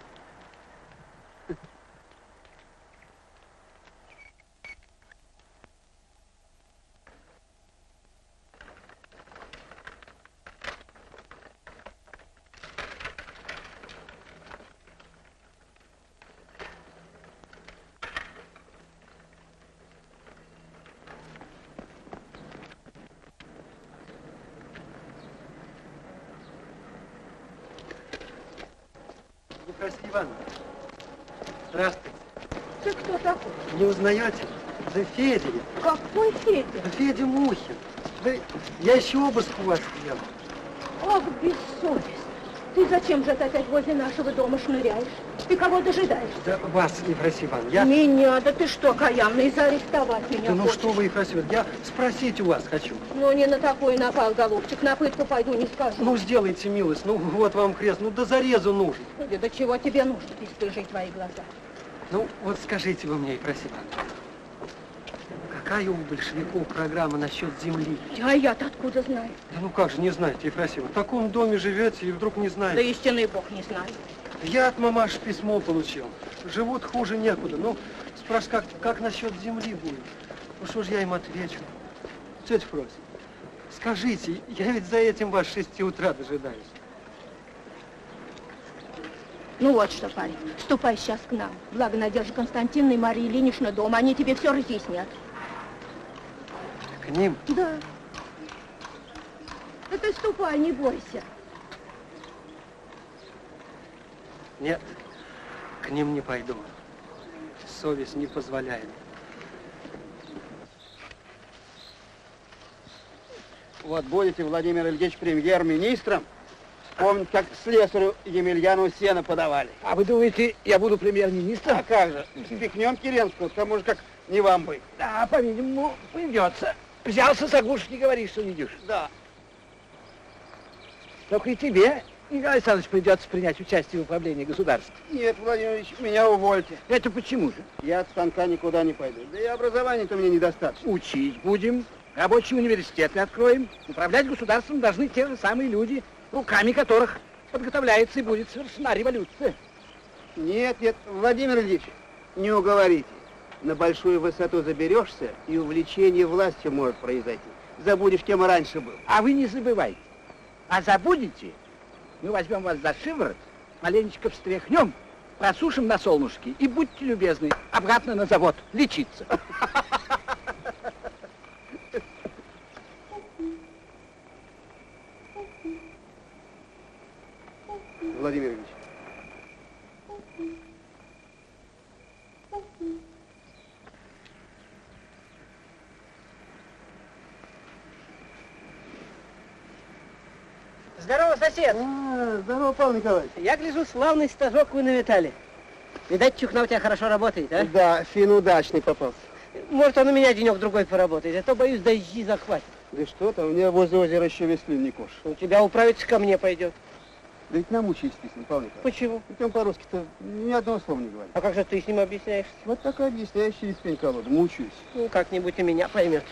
[SPEAKER 8] Ефросинья Ивановна. Здравствуйте.
[SPEAKER 2] Ты кто такой?
[SPEAKER 8] Не узнаете? Да Федя.
[SPEAKER 2] Какой Федя?
[SPEAKER 8] Да Федя Мухин. Да я еще обыск у вас сделал.
[SPEAKER 2] Ах, бессовестный. Ты зачем же ты опять возле нашего дома шныряешь? Ты кого дожидаешься?
[SPEAKER 8] Да вас, Ефросинья Ивановна, я...
[SPEAKER 2] Меня? Да ты что, каямный, заарестовать меня
[SPEAKER 8] Да ну
[SPEAKER 2] хочешь?
[SPEAKER 8] что вы, Ефросинья Ивановна, я спросить у вас хочу.
[SPEAKER 2] Ну, не на такой напал, голубчик, на пытку пойду не скажу.
[SPEAKER 8] Ну, сделайте милость, ну, вот вам крест, ну, до зарезу нужен.
[SPEAKER 2] Господи, да чего тебе нужно, бесстыжие твои глаза?
[SPEAKER 8] Ну, вот скажите вы мне, Ефросинья Ивановна, какая у большевиков программа насчет земли?
[SPEAKER 2] А я-то откуда знаю?
[SPEAKER 8] Да ну как же не знаете, Ефросинья Ивановна, в таком доме живете и вдруг не
[SPEAKER 2] Да
[SPEAKER 8] знаете.
[SPEAKER 2] истинный бог не знаю.
[SPEAKER 8] Я от мамаши письмо получил. Живут хуже некуда. Ну, спрашивают, как насчет земли будет? Ну, что ж я им отвечу? Тетя Фрося, скажите, я ведь за этим вас с 6 утра дожидаюсь.
[SPEAKER 2] Ну вот что, парень, ступай сейчас к нам. Благо Надежда Константиновна и Мария Ильинична дома, они тебе все разъяснят.
[SPEAKER 8] К ним?
[SPEAKER 2] Да. Да ты ступай, не бойся.
[SPEAKER 8] Нет, к ним не пойду. Совесть не позволяет.
[SPEAKER 10] Вот будете, Владимир Ильич, премьер-министром, помните, как слесарю Емельяну сено подавали.
[SPEAKER 11] А вы думаете, я буду премьер-министром?
[SPEAKER 10] А как же, спихнем Керенского, к тому же, как не вам быть.
[SPEAKER 11] Да, по-видимому, придется. Взялся заглушить, не говори, что не идешь.
[SPEAKER 10] Да.
[SPEAKER 11] Только и тебе, Николай Александрович, придется принять участие в управлении государством.
[SPEAKER 10] Нет, Владимир Ильич, меня увольте.
[SPEAKER 11] Это почему же?
[SPEAKER 10] Я от станка никуда не пойду. Да и образования-то мне недостаточно.
[SPEAKER 11] Учить будем, рабочие университеты откроем. Управлять государством должны те же самые люди, руками которых подготовляется и будет совершена революция.
[SPEAKER 10] Нет, нет, Владимир Ильич, не уговорите. На большую высоту заберешься, и увлечение властью может произойти. Забудешь, кем раньше был.
[SPEAKER 11] А вы не забывайте. А забудете, мы возьмем вас за шиворот, маленечко встряхнем, просушим на солнышке и, будьте любезны, обратно на завод лечиться.
[SPEAKER 8] Здорово, сосед.
[SPEAKER 10] Здорово, Павел Николаевич.
[SPEAKER 8] Я гляжу, славный стажок вы навитали. Видать, чухна у тебя хорошо работает, а?
[SPEAKER 10] Да, фин удачный попался.
[SPEAKER 8] Может, он у меня денек-другой поработает, а то, боюсь, дожди захватит.
[SPEAKER 10] Да что там, у меня возле озера еще весь клин не кош.
[SPEAKER 8] У тебя управиться ко мне пойдет.
[SPEAKER 10] Да ведь нам учись писать, Павел Николаевич.
[SPEAKER 8] Почему?
[SPEAKER 10] Ведь он по-русски-то ни одного слова не говорит.
[SPEAKER 8] А как же ты с ним объясняешься?
[SPEAKER 10] Вот так и объясняешь через пень-колоду, мучаюсь.
[SPEAKER 8] Ну, как-нибудь и меня поймет.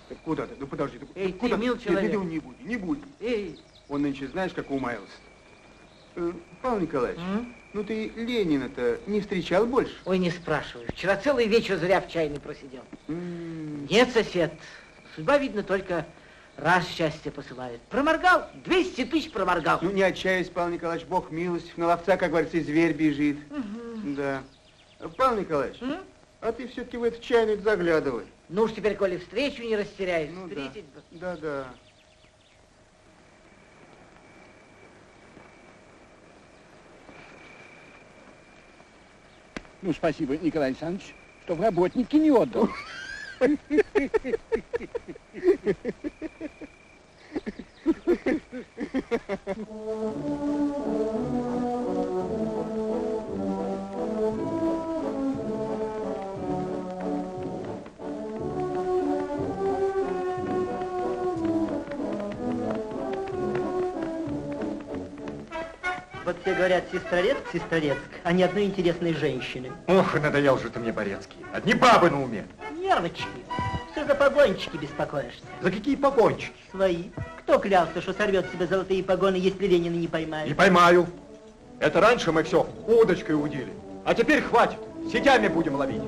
[SPEAKER 10] Так куда ты? Ну подожди.
[SPEAKER 1] Эй, ты, мил человек.
[SPEAKER 10] Нет, не буди, не буди.
[SPEAKER 1] Эй.
[SPEAKER 10] Он нынче знаешь, как умаялся. Павел Николаевич, ну ты Ленина-то не встречал больше?
[SPEAKER 1] Ой, не спрашивай. Вчера целый вечер зря в чайной просидел. Нет, сосед, судьба, видно, только раз счастье посылает. Проморгал, 200 тысяч проморгал.
[SPEAKER 10] Ну не отчаивайся, Павел Николаевич, Бог милостив, на ловца, как говорится, и зверь бежит. Да. Павел Николаевич, а ты все-таки в эту чайную заглядывай.
[SPEAKER 1] Ну уж теперь, коли встречу не растеряюсь,
[SPEAKER 10] Ну,
[SPEAKER 1] встретить бы.
[SPEAKER 10] Да.
[SPEAKER 11] Ну, спасибо, Николай Александрович, что в работнике не отдал.
[SPEAKER 13] Вот все говорят Сестрорецк, а ни одной интересной женщины.
[SPEAKER 7] Ох, надоел же ты мне, Борецкий. Одни бабы на уме.
[SPEAKER 13] Нервочки. Что за погончики беспокоишься?
[SPEAKER 7] За какие погончики?
[SPEAKER 13] Свои. Кто клялся, что сорвет себе золотые погоны, если Ленина не поймает?
[SPEAKER 7] Не поймаю. Это раньше мы все удочкой удили. А теперь хватит. Сетями будем ловить.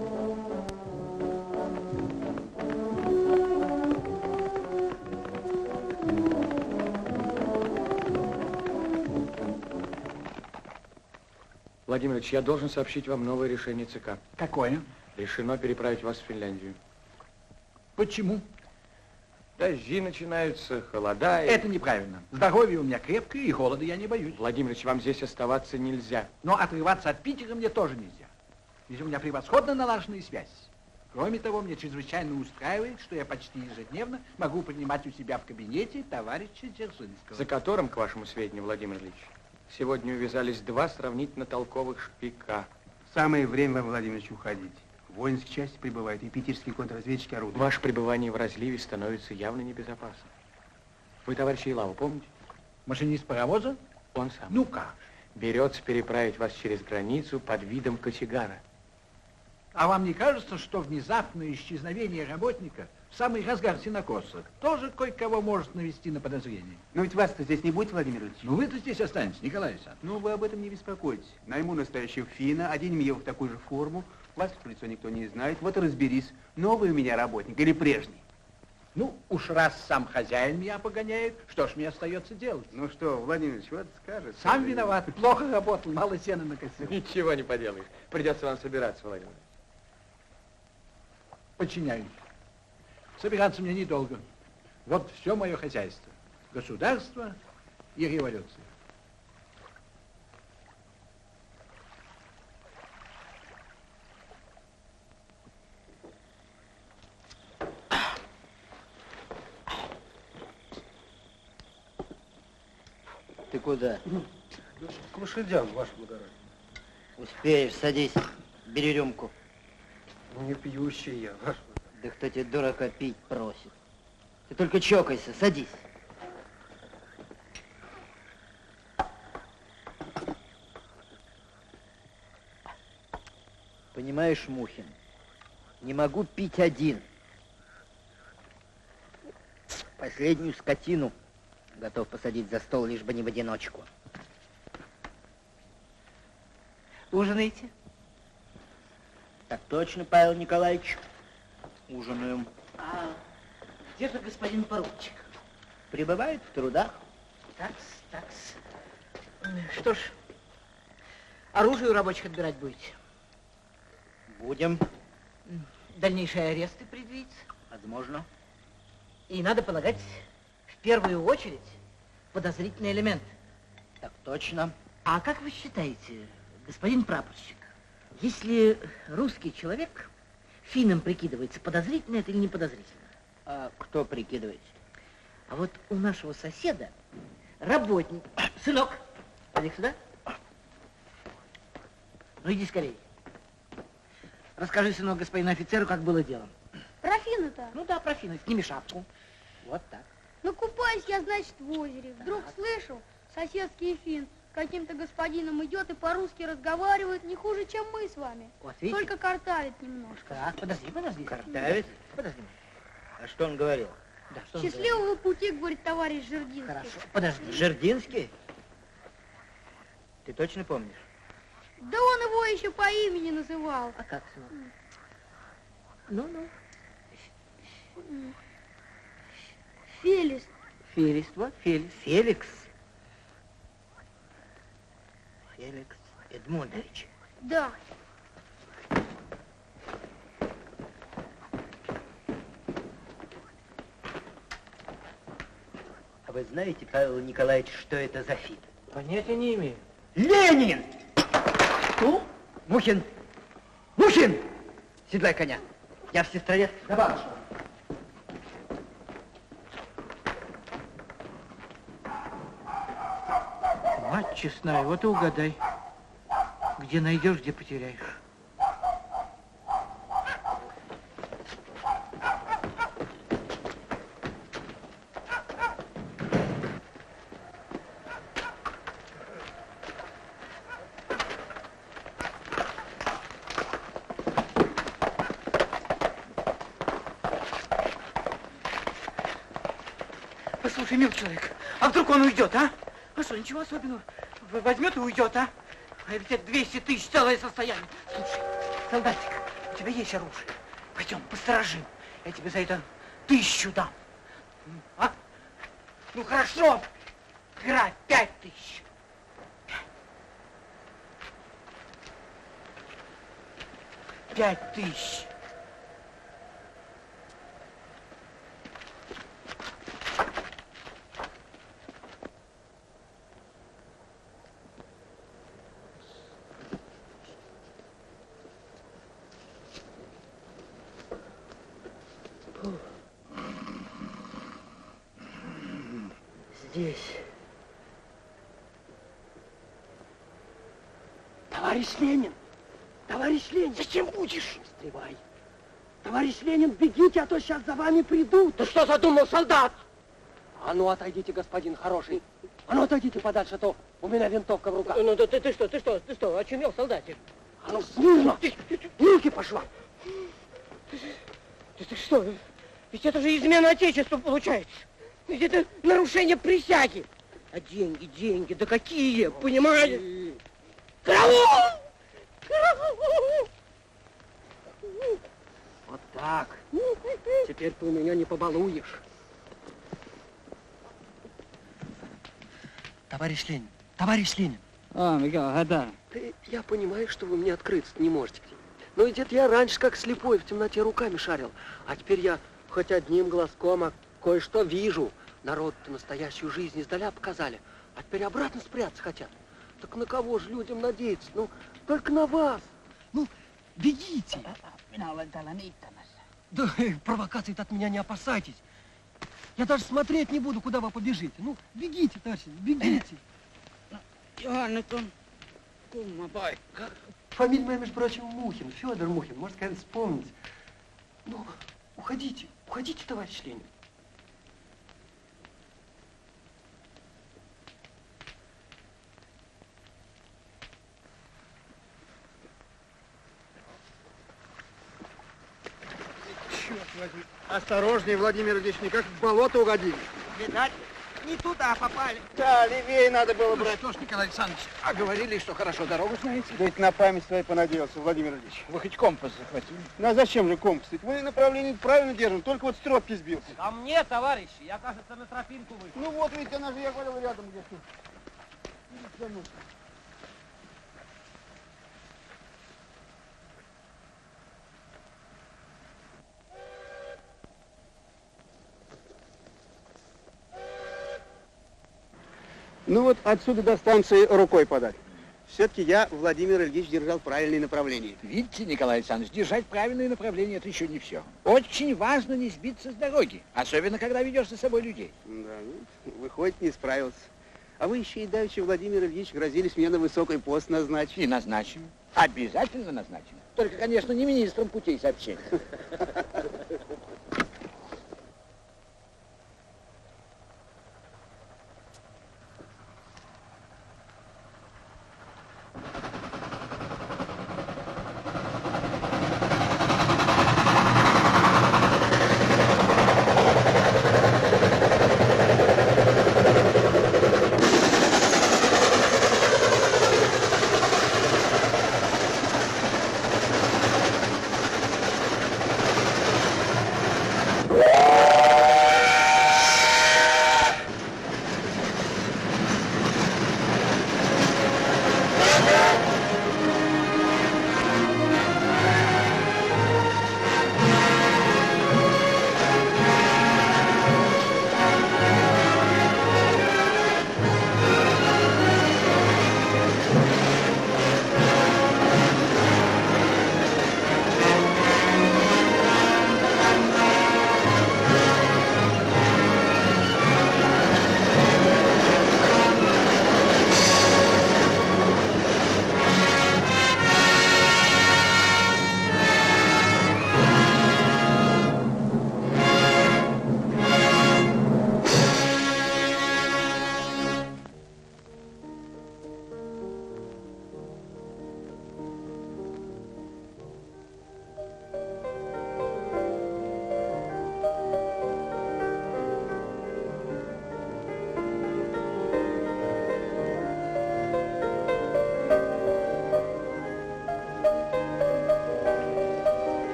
[SPEAKER 7] Владимир Ильич, я должен сообщить вам новое решение ЦК.
[SPEAKER 11] Какое?
[SPEAKER 7] Решено переправить вас в Финляндию.
[SPEAKER 11] Почему?
[SPEAKER 7] Дожди начинаются, холода.
[SPEAKER 11] Это неправильно. Здоровье у меня крепкое, и холода я не боюсь.
[SPEAKER 7] Владимир Ильич, вам здесь оставаться нельзя.
[SPEAKER 11] Но отрываться от Питера мне тоже нельзя. Здесь у меня превосходно налаженная связь. Кроме того, мне чрезвычайно устраивает, что я почти ежедневно могу принимать у себя в кабинете товарища Дзержинского.
[SPEAKER 7] За которым, к вашему сведению, Владимир Ильич, сегодня увязались 2 сравнительно толковых шпика.
[SPEAKER 10] Самое время, Владимир Ильич, уходить. В воинской части прибывают, и питерские контрразведчики орудуют.
[SPEAKER 7] Ваше пребывание в разливе становится явно небезопасным. Вы товарища Илаву помните?
[SPEAKER 11] Машинист паровоза?
[SPEAKER 7] Он сам.
[SPEAKER 11] Ну как?
[SPEAKER 7] Берется переправить вас через границу под видом кочегара.
[SPEAKER 11] А вам не кажется, что внезапное исчезновение работника в самый разгар сенокоса тоже кое-кого может навести на подозрение?
[SPEAKER 10] Но ведь вас-то здесь не будет, Владимир Ильич?
[SPEAKER 11] Ну вы-то здесь останетесь, Николай Александрович.
[SPEAKER 10] Ну вы об этом не беспокойтесь. Найму настоящего финна, оденем его в такую же форму. Вас в лицо никто не знает. Вот и разберись, новый у меня работник или прежний.
[SPEAKER 11] Ну, уж раз сам хозяин меня погоняет, что ж мне остается делать?
[SPEAKER 10] Ну что, Владимир Ильич, вот скажет.
[SPEAKER 11] Сам виноват, плохо работал, мало сена накосил.
[SPEAKER 7] Ничего не поделаешь. Придется вам собираться, Владимир Ильич.
[SPEAKER 11] Подчиняюсь. Собираться мне недолго. Вот все мое хозяйство. Государство и революция.
[SPEAKER 13] Ты куда?
[SPEAKER 8] К лошадям, ваше благородие.
[SPEAKER 13] Успеешь, садись, бери рюмку.
[SPEAKER 8] Не пьющий я, ваше благородие.
[SPEAKER 13] Да кто тебе, дурака, пить просит? Ты только чокайся, садись. Понимаешь, Мухин, не могу пить один. Последнюю скотину готов посадить за стол, лишь бы не в одиночку.
[SPEAKER 1] Ужинаете?
[SPEAKER 13] Так точно, Павел Николаевич. Ужинаем.
[SPEAKER 1] А где же господин поручик?
[SPEAKER 13] Пребывает в трудах.
[SPEAKER 1] Такс. Что ж, оружие у рабочих отбирать будете?
[SPEAKER 13] Будем.
[SPEAKER 1] Дальнейшие аресты предвидится?
[SPEAKER 13] Возможно.
[SPEAKER 1] И надо полагать, в первую очередь, подозрительный элемент.
[SPEAKER 13] Так точно.
[SPEAKER 1] А как вы считаете, господин прапорщик, если русский человек финном прикидывается, подозрительно это или не подозрительно?
[SPEAKER 13] А кто прикидывается?
[SPEAKER 1] А вот у нашего соседа работник. Сынок, иди сюда. Ну, иди скорее. Расскажи, сынок, господину офицеру, как было дело.
[SPEAKER 14] Про Фину-то?
[SPEAKER 1] Ну да, про Фину. Сними шапку. Вот так.
[SPEAKER 14] Ну, купаюсь я, значит, в озере. Вдруг слышу, соседский Фин с каким-то господином идет и по-русски разговаривает не хуже, чем мы с вами.
[SPEAKER 1] Вот, видите?
[SPEAKER 14] Только картавит немножко.
[SPEAKER 1] Так, подожди.
[SPEAKER 13] Картавит?
[SPEAKER 1] Подожди.
[SPEAKER 13] А что он говорил?
[SPEAKER 1] Да, что он
[SPEAKER 14] Счастливого пути, говорит товарищ Жердинский.
[SPEAKER 1] Хорошо, подожди.
[SPEAKER 13] Жердинский? Ты точно помнишь?
[SPEAKER 14] Да он его еще по имени называл.
[SPEAKER 1] А как, сынок? Ну.
[SPEAKER 14] Фелис.
[SPEAKER 1] Фелис, вот, Фелис.
[SPEAKER 13] Феликс? Феликс Эдмундович.
[SPEAKER 14] Да.
[SPEAKER 13] А вы знаете, Павел Николаевич, что это за Фин?
[SPEAKER 8] Понятия не имею.
[SPEAKER 13] Ленин!
[SPEAKER 1] Ну?
[SPEAKER 13] Мухин! Мухин! Седлай коня. Я в Сестрорецк на бабушку.
[SPEAKER 1] Мать честная, вот и угадай. Где найдешь, где потеряешь. Послушай, мил человек, а вдруг он уйдет, а? А что, ничего особенного. Возьмет и уйдет, а? А ведь это 200 тысяч, целое состояние. Слушай, солдатик, у тебя есть оружие. Пойдем, посторожим. Я тебе за это 1000 дам. А? Ну, хорошо. Грабь, 5000. 5000.
[SPEAKER 8] Здесь. Товарищ Ленин! Товарищ Ленин! Зачем будешь? Встревай. Товарищ Ленин, бегите, а то сейчас за вами придут. Ты что задумал, солдат? А ну, отойдите, господин хороший. А ну, отойдите подальше, а то у меня винтовка в руках.
[SPEAKER 1] Ну, ты что, очумел, солдатик?
[SPEAKER 8] А ну, смирно! Руки по швам!
[SPEAKER 1] Ты что? Ведь это же измена Отечеству получается. Ведь это нарушение присяги. А деньги, да какие, понимаешь? Караул! Караул!
[SPEAKER 8] Вот так. Теперь ты у меня не побалуешь. Товарищ Ленин.
[SPEAKER 11] А, Михаил, да.
[SPEAKER 8] Я понимаю, что вы мне открыться не можете. Но ведь это я раньше как слепой в темноте руками шарил. А теперь я хоть одним глазком, а кое-что вижу. Народ-то настоящую жизнь издаля показали. А теперь обратно спрятаться хотят. Так на кого же людям надеяться? Ну, только на вас. Ну, бегите. Да, провокаций-то от меня не опасайтесь. Я даже смотреть не буду, куда вы побежите. Ну, бегите, товарищи, бегите. Фамилия моя, между прочим, Мухин, Федор Мухин. Может, конечно, вспомните. Ну, уходите, товарищ Ленин.
[SPEAKER 10] Черт возьми. Осторожнее, Владимир Ильич, никак в болото угодили.
[SPEAKER 1] Видать, не туда попали.
[SPEAKER 10] Да, левее надо было брать.
[SPEAKER 11] Что ж, Николай Александрович, а говорили, что хорошо дорогу знаете?
[SPEAKER 10] Да ведь на память своей понадеялся, Владимир Ильич.
[SPEAKER 11] Вы хоть компас захватили?
[SPEAKER 10] Ну а зачем же компас? Ведь мы направление правильно держим, только вот с тропки сбился.
[SPEAKER 1] А мне, товарищи, я, кажется, на тропинку вышел.
[SPEAKER 10] Ну вот, видите, она же, я говорил, рядом где-то. Ну вот отсюда до станции рукой подать. Все-таки я, Владимир Ильич, держал правильное направление.
[SPEAKER 11] Видите, Николай Александрович, держать правильное направление – это еще не все. Очень важно не сбиться с дороги, особенно когда ведешь за собой людей.
[SPEAKER 10] Да, ну, выходит, не справился. А вы еще и давеча, Владимир Ильич, грозились мне на высокий пост назначить.
[SPEAKER 4] И назначим. Обязательно назначим. Только, конечно, не министром путей сообщения.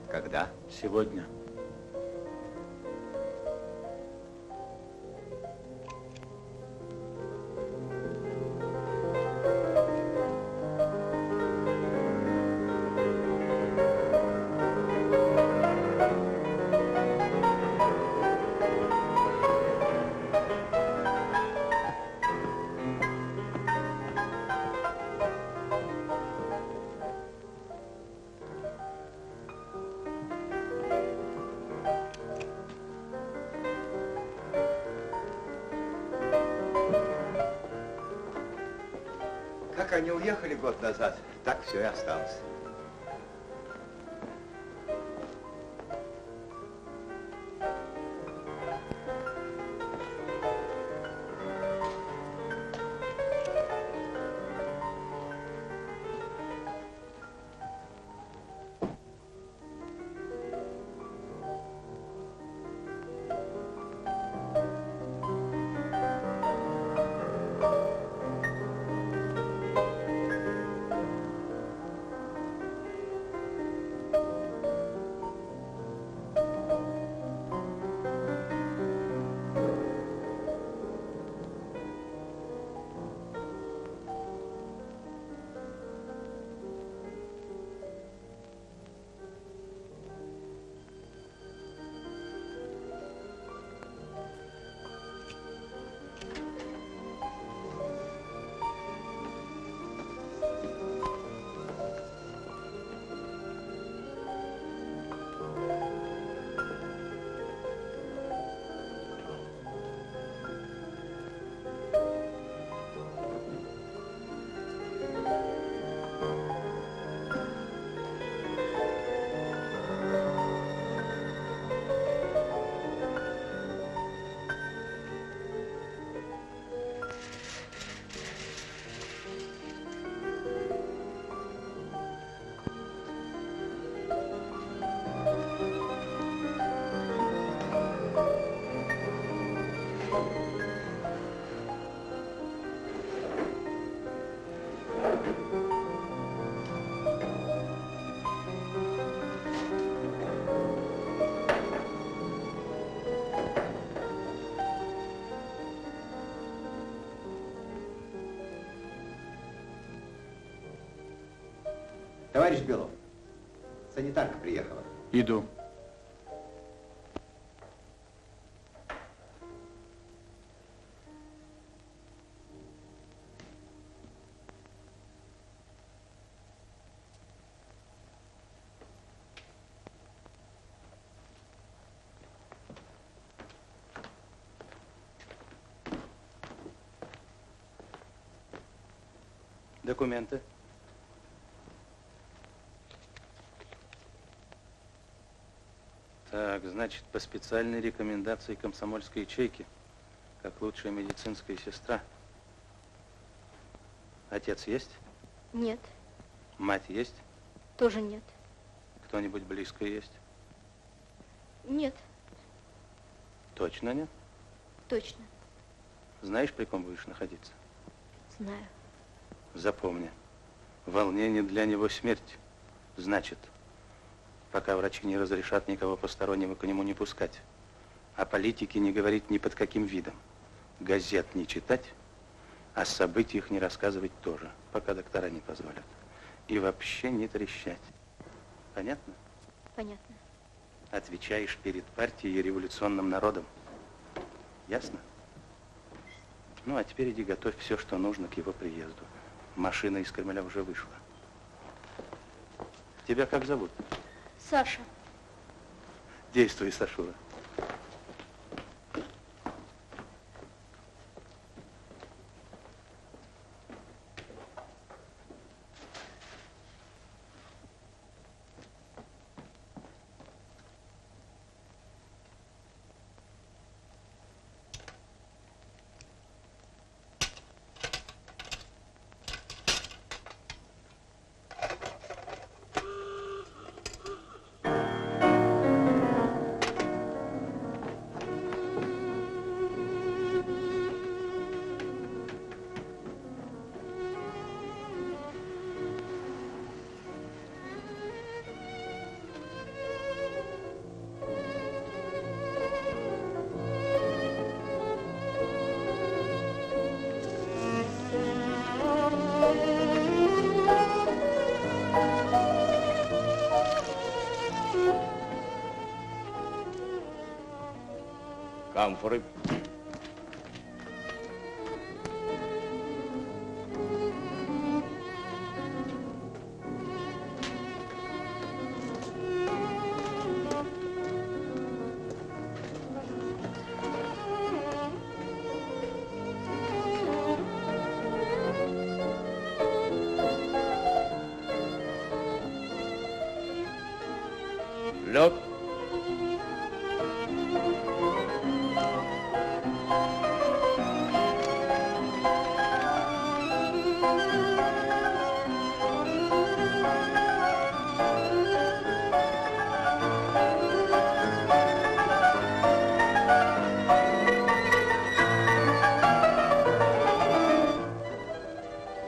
[SPEAKER 9] Когда?
[SPEAKER 11] Сегодня.
[SPEAKER 12] Как они уехали год назад, так все и осталось.
[SPEAKER 7] Товарищ Белов, санитарка приехала.
[SPEAKER 11] Иду.
[SPEAKER 15] Документы. Так, значит, по специальной рекомендации комсомольской ячейки, как лучшая медицинская сестра. Отец есть?
[SPEAKER 2] Нет,
[SPEAKER 15] Мать есть?
[SPEAKER 2] тоже нет.
[SPEAKER 15] Кто-нибудь близко есть?
[SPEAKER 2] Нет,
[SPEAKER 15] Точно нет?
[SPEAKER 2] точно,
[SPEAKER 15] Знаешь, при ком будешь находиться?
[SPEAKER 2] знаю.
[SPEAKER 15] Запомни, волнение для него смерть. Значит, пока врачи не разрешат никого постороннего к нему не пускать, о политике не говорить ни под каким видом, газет не читать, о событиях не рассказывать тоже, пока доктора не позволят. И вообще не трещать. Понятно?
[SPEAKER 2] Понятно.
[SPEAKER 15] Отвечаешь перед партией и революционным народом. Ясно? Ну, а теперь иди готовь все, что нужно к его приезду. Машина из Кремля уже вышла. Тебя как зовут?
[SPEAKER 2] Саша.
[SPEAKER 15] Действуй, Сашура.
[SPEAKER 16] Камфоры. Лед.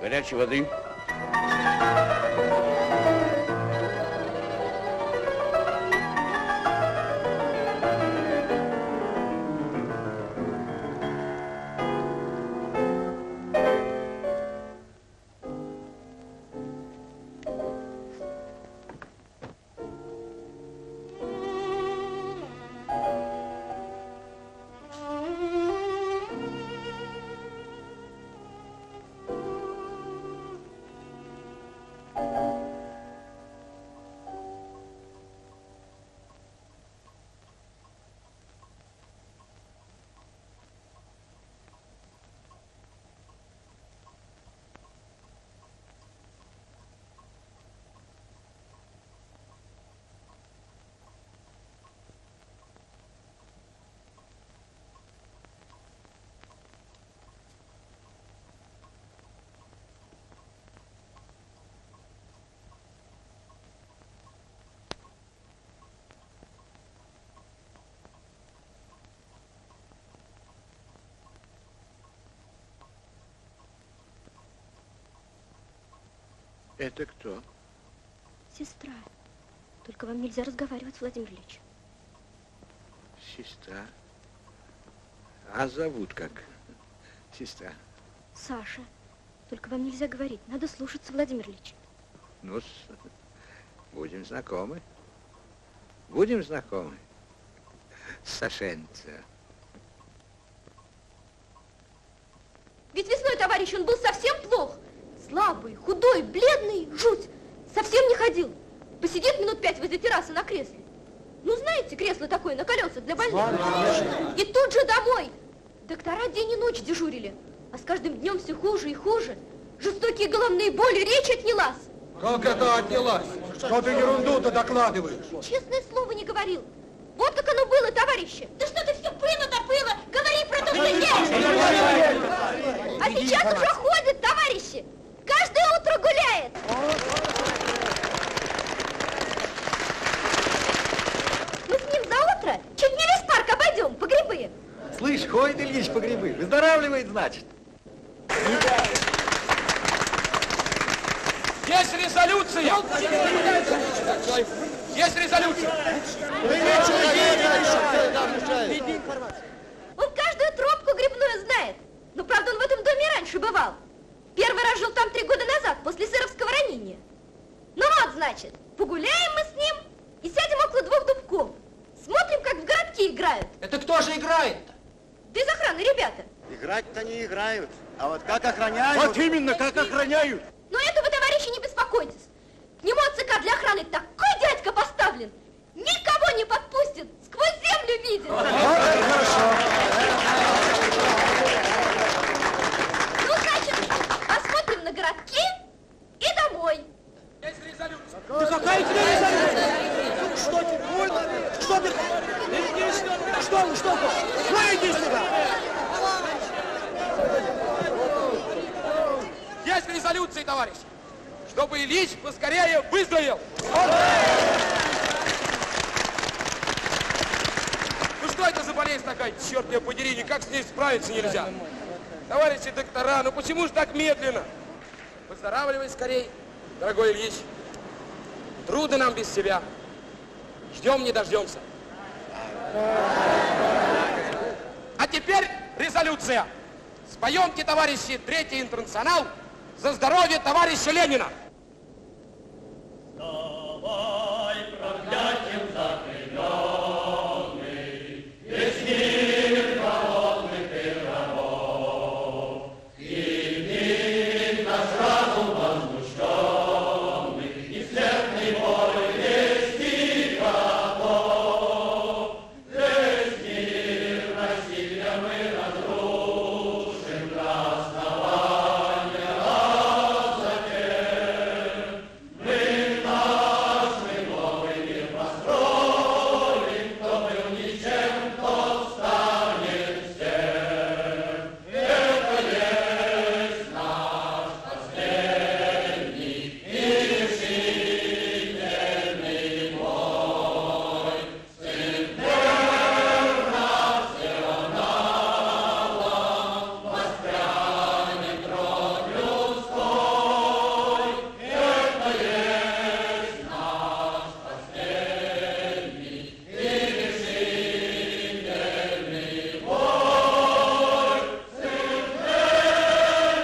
[SPEAKER 16] Горячей воды.
[SPEAKER 12] Это кто?
[SPEAKER 2] Сестра. Только вам нельзя разговаривать с Владимиром Ильичем.
[SPEAKER 12] Сестра. А зовут как? Сестра.
[SPEAKER 2] Саша. Только вам нельзя говорить. Надо слушаться Владимира Ильича.
[SPEAKER 4] Ну, будем знакомы. Будем знакомы, Сашенца.
[SPEAKER 2] Ведь весной, товарищ, он был совсем плох. Слабый, худой, бледный, жуть. Совсем не ходил. Посидит минут 5 возле террасы на кресле. Ну, знаете, кресло такое на колесах для больных. И тут же домой. Доктора день и ночь дежурили. А с каждым днем все хуже и хуже. Жестокие головные боли, речь отнялась.
[SPEAKER 17] Как это отнялась? Что ты ерунду-то докладываешь?
[SPEAKER 2] Честное слово не говорил. Вот как оно было, товарищи. Да что ты все было-то было? Говори про то, что есть. А сейчас уже ходит, товарищи. Каждое утро гуляет. Мы с ним за утро чуть не весь парк обойдем по грибы.
[SPEAKER 8] Слышь, ходит Ильич по грибы. Выздоравливает, значит.
[SPEAKER 17] Есть резолюция! Есть резолюция!
[SPEAKER 2] Он каждую тропку грибную знает. Но, правда, он в этом доме раньше бывал. Первый раз жил там 3 года назад, после сыровского ранения. Ну вот, значит, погуляем мы с ним и сядем около 2 дубков. Смотрим, как в городки играют.
[SPEAKER 17] Это кто же играет-то?
[SPEAKER 2] Да из охраны ребята.
[SPEAKER 10] Играть-то не играют, а вот как охраняют...
[SPEAKER 17] Вот именно, как охраняют.
[SPEAKER 2] Но это вы, товарищи, не беспокойтесь. К нему от ЦК для охраны такой дядька поставлен. Никого не подпустит, сквозь землю видит. Ну, значит, посмотрим на городки и домой.
[SPEAKER 17] Есть резолюция. Да какая тебе резолюция? Что ты? Что ты? Иди сюда. Что? Ну, иди сюда. Есть резолюции, товарищ, чтобы Ильич поскорее выздоровел. Ну что это за болезнь такая, черт меня подери, никак с ней справиться нельзя. Товарищи доктора, ну почему же так медленно? Выздоравливай скорей, дорогой Ильич. Трудно нам без тебя. Ждем, не дождемся. А теперь резолюция. Споемте, товарищи, 3-й интернационал за здоровье товарища Ленина.
[SPEAKER 18] Давай проклятием заклейменный, весь мир голодных пирогов. И наш разум возмущенный, и смертный бой вести готов. Весь мир насилием мы разрушим до основания, а затем мы наш новый мир построим, кто был ничем, тот станет всем. Это есть наш последний и решительный бой. Сын национала воспрянет род людской. Это есть наш последний и решительный бой. Сын национала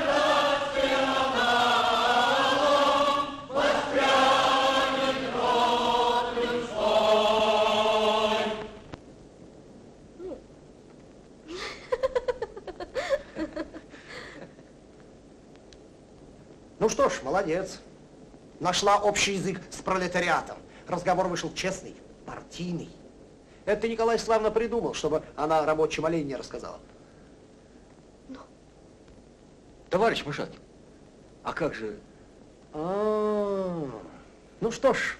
[SPEAKER 18] воспрянет род людской.
[SPEAKER 19] Ну что ж, молодец. Нашла общий язык с пролетариатом. Разговор вышел честный, партийный. Это ты, Николай, славно придумал, чтобы она рабочим о Ленине рассказала.
[SPEAKER 8] Товарищ Мышат, а как же...
[SPEAKER 19] Ну что ж,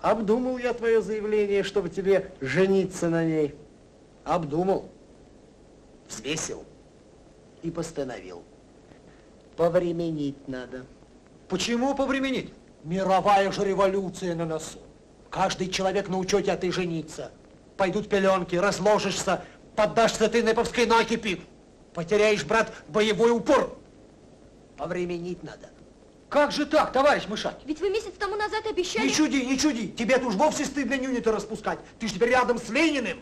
[SPEAKER 19] обдумал я твое заявление, чтобы тебе жениться на ней. Обдумал, взвесил и постановил. Повременить надо.
[SPEAKER 8] Почему повременить?
[SPEAKER 19] Мировая же революция на носу. Каждый человек на учете, а ты жениться. Пойдут пеленки, разложишься, поддашься ты нэповской накипи. Потеряешь, брат, боевой упор. Повременить надо.
[SPEAKER 8] Как же так, товарищ Мышат?
[SPEAKER 2] Ведь вы месяц тому назад обещали...
[SPEAKER 19] Не чуди, не чуди. Тебе-то уж вовсе стыдно нюни-то распускать. Ты ж теперь рядом с Лениным.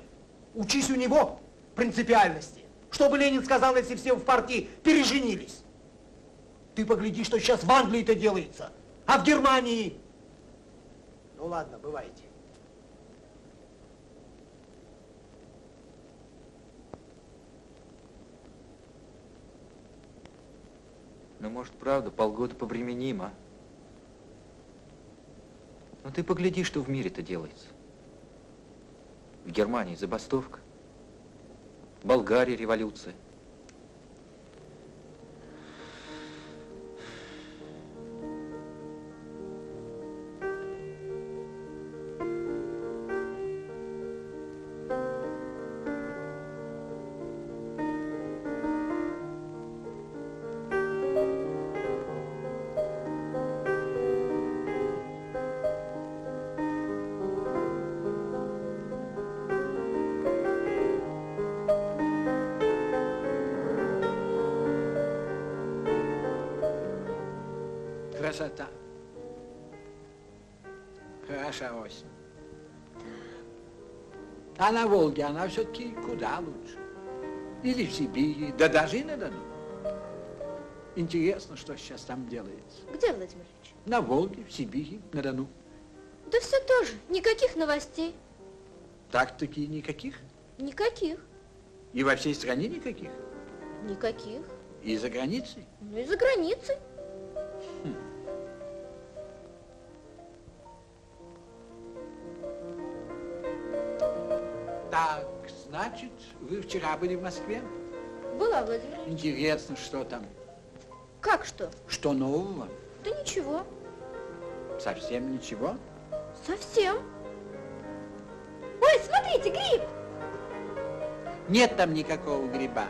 [SPEAKER 19] Учись у него принципиальности. Что бы Ленин сказал, если все в партии переженились? Ты погляди, что сейчас в Англии-то делается. А в Германии? Ну ладно, бывайте.
[SPEAKER 20] Ну, может, правда, полгода повременим, а? Ну, ты погляди, что в мире-то делается. В Германии забастовка, в Болгарии революция.
[SPEAKER 11] Красота. Хороша осень. А на Волге она все-таки куда лучше. Или в Сибири, да даже и на Дону. Интересно, что сейчас там делается.
[SPEAKER 2] Где, Владимир Ильич?
[SPEAKER 11] На Волге, в Сибири, на Дону.
[SPEAKER 2] Да все тоже. Никаких новостей.
[SPEAKER 11] Так-таки никаких?
[SPEAKER 2] Никаких.
[SPEAKER 11] И во всей стране никаких?
[SPEAKER 2] Никаких.
[SPEAKER 11] И за границей?
[SPEAKER 2] Ну и за границей.
[SPEAKER 11] Так, значит, вы вчера были в Москве?
[SPEAKER 2] Была, Владимир Ильич.
[SPEAKER 11] Интересно, что там?
[SPEAKER 2] Как что?
[SPEAKER 11] Что нового?
[SPEAKER 2] Да ничего.
[SPEAKER 11] Совсем ничего?
[SPEAKER 2] Совсем. Ой, смотрите, гриб!
[SPEAKER 11] Нет там никакого гриба.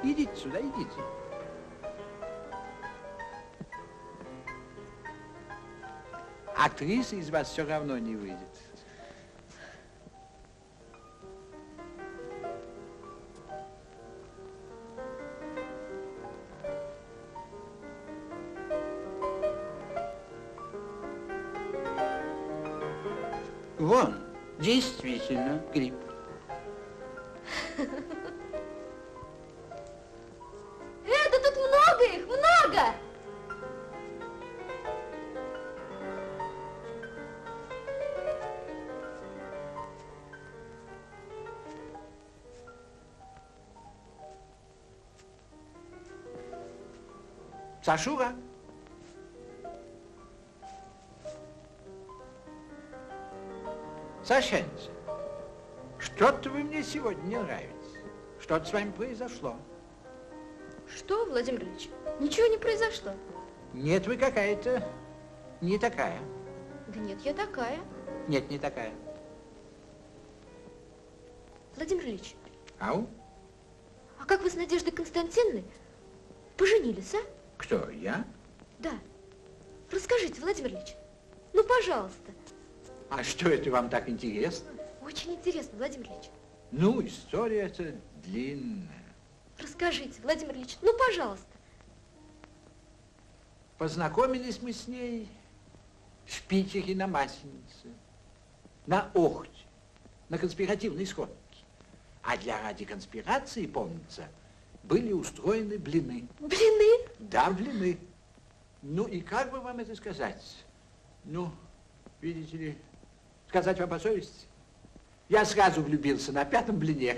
[SPEAKER 11] Идите сюда, идите. Актриса из вас все равно не выйдет. Вон, действительно, гриб.
[SPEAKER 2] Да тут много их, много!
[SPEAKER 11] Сашура? Сашенька, что-то вы мне сегодня не нравитесь. Что-то с вами произошло.
[SPEAKER 2] Что, Владимир Ильич? Ничего не произошло.
[SPEAKER 11] Нет, вы какая-то не такая.
[SPEAKER 2] Да нет, я такая.
[SPEAKER 11] Нет, не такая.
[SPEAKER 2] Владимир Ильич,
[SPEAKER 11] Ау?
[SPEAKER 2] а как вы с Надеждой Константиновной поженились, а?
[SPEAKER 11] Кто, я?
[SPEAKER 2] Да. Расскажите, Владимир Ильич. Ну, пожалуйста.
[SPEAKER 11] А что это вам так интересно?
[SPEAKER 2] Очень интересно, Владимир Ильич.
[SPEAKER 11] Ну, история эта длинная.
[SPEAKER 2] Расскажите, Владимир Ильич, ну, пожалуйста.
[SPEAKER 11] Познакомились мы с ней в Питере на Масленице, на Охте, на конспиративной сходке. А ради конспирации, помнится, были устроены блины.
[SPEAKER 2] Блины?
[SPEAKER 11] Да, блины. Ну и как бы вам это сказать? Ну, видите ли, сказать вам по совести? Я сразу влюбился на 5-м блине.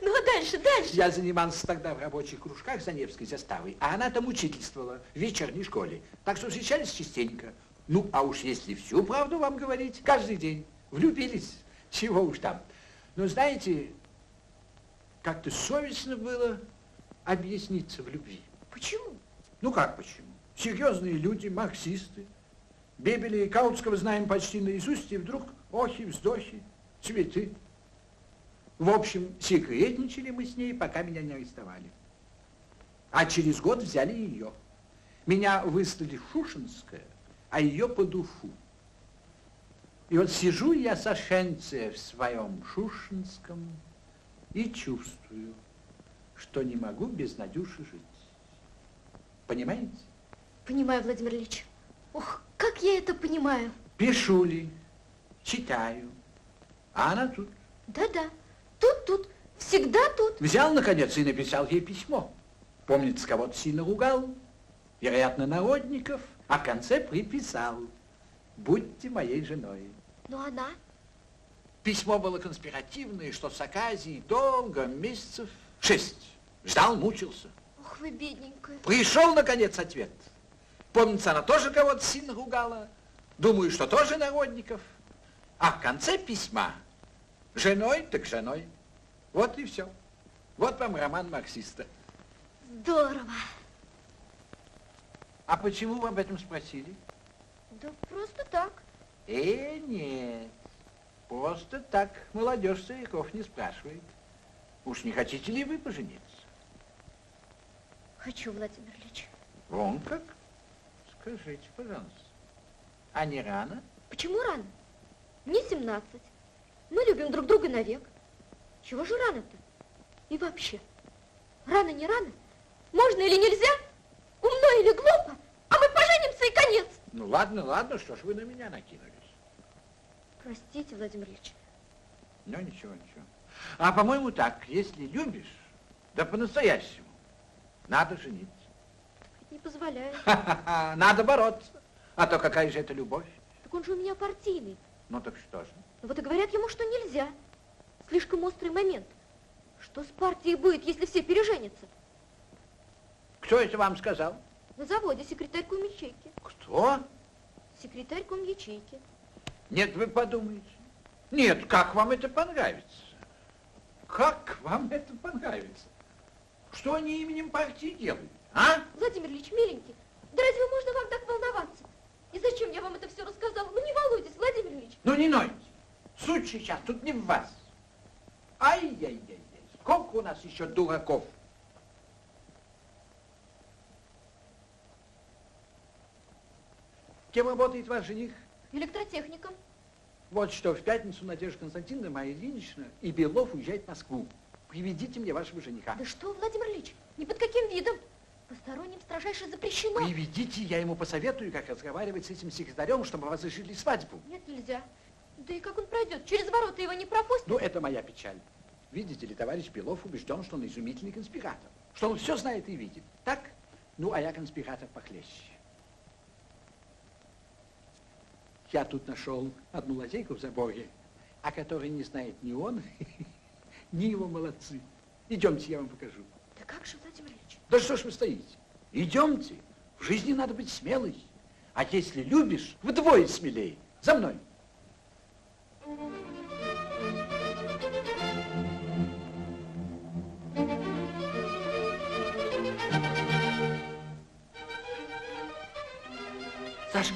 [SPEAKER 2] Ну, а дальше, дальше.
[SPEAKER 11] Я занимался тогда в рабочих кружках за Невской заставой, а она там учительствовала в вечерней школе. Так что встречались частенько. Ну, а уж если всю правду вам говорить, каждый день влюбились. Чего уж там. Но знаете, как-то совестно было объясниться в любви.
[SPEAKER 2] Почему?
[SPEAKER 11] Ну как почему? Серьезные люди, марксисты. Бебеля и Каутского знаем почти наизусть, и вдруг охи, вздохи, цветы. В общем, секретничали мы с ней, пока меня не арестовали. А через год взяли ее. Меня выслали в Шушенское, а ее под Уфу. И вот сижу я, Сашенция, в своем Шушенском и чувствую, что не могу без Надюши жить. Понимаете?
[SPEAKER 2] Понимаю, Владимир Ильич. Ох, как я это понимаю.
[SPEAKER 11] Пишу ли, читаю, а она тут.
[SPEAKER 2] Да-да, тут, всегда тут.
[SPEAKER 11] Взял, наконец, и написал ей письмо. Помнится, кого-то сильно ругал. вероятно, народников, а в конце приписал: будьте моей женой.
[SPEAKER 2] Но она?
[SPEAKER 11] Письмо было конспиративное, что с Аказией долго, месяцев 6. Ждал, мучился.
[SPEAKER 2] Ох, вы бедненькая.
[SPEAKER 11] Пришел, наконец, ответ. Помнится, она тоже кого-то сильно ругала. Думаю, что тоже народников. А в конце письма: женой так женой. Вот и все. Вот вам роман марксиста.
[SPEAKER 2] Здорово.
[SPEAKER 11] А почему вы об этом спросили?
[SPEAKER 2] Да просто так.
[SPEAKER 11] Нет. Просто так молодежь стариков не спрашивает. Уж не хотите ли вы пожениться?
[SPEAKER 2] Хочу, Владимир Ильич.
[SPEAKER 11] Вон как? Скажите, пожалуйста. А не рано?
[SPEAKER 2] Почему рано? Мне 17. Мы любим друг друга навек. Чего же рано-то? И вообще, рано не рано? Можно или нельзя? Умно или глупо? А мы поженимся и конец.
[SPEAKER 11] Ну ладно, ладно, что ж вы на меня накинулись?
[SPEAKER 2] Простите, Владимир Ильич.
[SPEAKER 11] Ну ничего, ничего. А по-моему так, если любишь, да по-настоящему, надо жениться.
[SPEAKER 2] Не позволяю.
[SPEAKER 11] Ха-ха-ха, надо бороться. А то какая же это любовь?
[SPEAKER 2] Так он же у меня партийный.
[SPEAKER 11] Ну так что же?
[SPEAKER 2] Вот и говорят ему, что нельзя. Слишком острый момент. Что с партией будет, если все переженятся?
[SPEAKER 11] Кто это вам сказал?
[SPEAKER 2] На заводе секретарь ячейки.
[SPEAKER 11] Кто?
[SPEAKER 2] Секретарь ячейки.
[SPEAKER 11] Нет, вы подумайте. Нет, как вам это понравится? Как вам это понравится? Что они именем партии делают, а?
[SPEAKER 2] Владимир Ильич, миленький, да разве можно вам так волноваться? И зачем я вам это все рассказала? Ну не волнуйтесь, Владимир Ильич.
[SPEAKER 11] Ну не нойте. Суть сейчас тут не в вас. Ай-яй-яй-яй. Сколько у нас еще дураков? Кем работает ваш жених?
[SPEAKER 2] Электротехником.
[SPEAKER 11] Вот что, в пятницу Надежда Константиновна, Марья Ильинична и Белов уезжают в Москву. Приведите мне вашего жениха.
[SPEAKER 2] Да что, Владимир Ильич, ни под каким видом. Посторонним строжайше запрещено.
[SPEAKER 11] Приведите, я ему посоветую, как разговаривать с этим секретарем, чтобы разрешили свадьбу.
[SPEAKER 2] Нет, нельзя. Да и как он пройдет? Через ворота его не пропустят.
[SPEAKER 11] Ну, это моя печаль. Видите ли, товарищ Белов убежден, что он изумительный конспиратор. Что он все знает и видит. Так? Ну, а я конспиратор похлеще. Я тут нашел одну лазейку в заборе, о которой не знает ни он, ни его молодцы. Идемте, я вам покажу.
[SPEAKER 2] Да как же, Владимир Ильич?
[SPEAKER 11] Да что ж вы стоите? Идемте. В жизни надо быть смелой. А если любишь, вдвое смелее. За мной. Саша.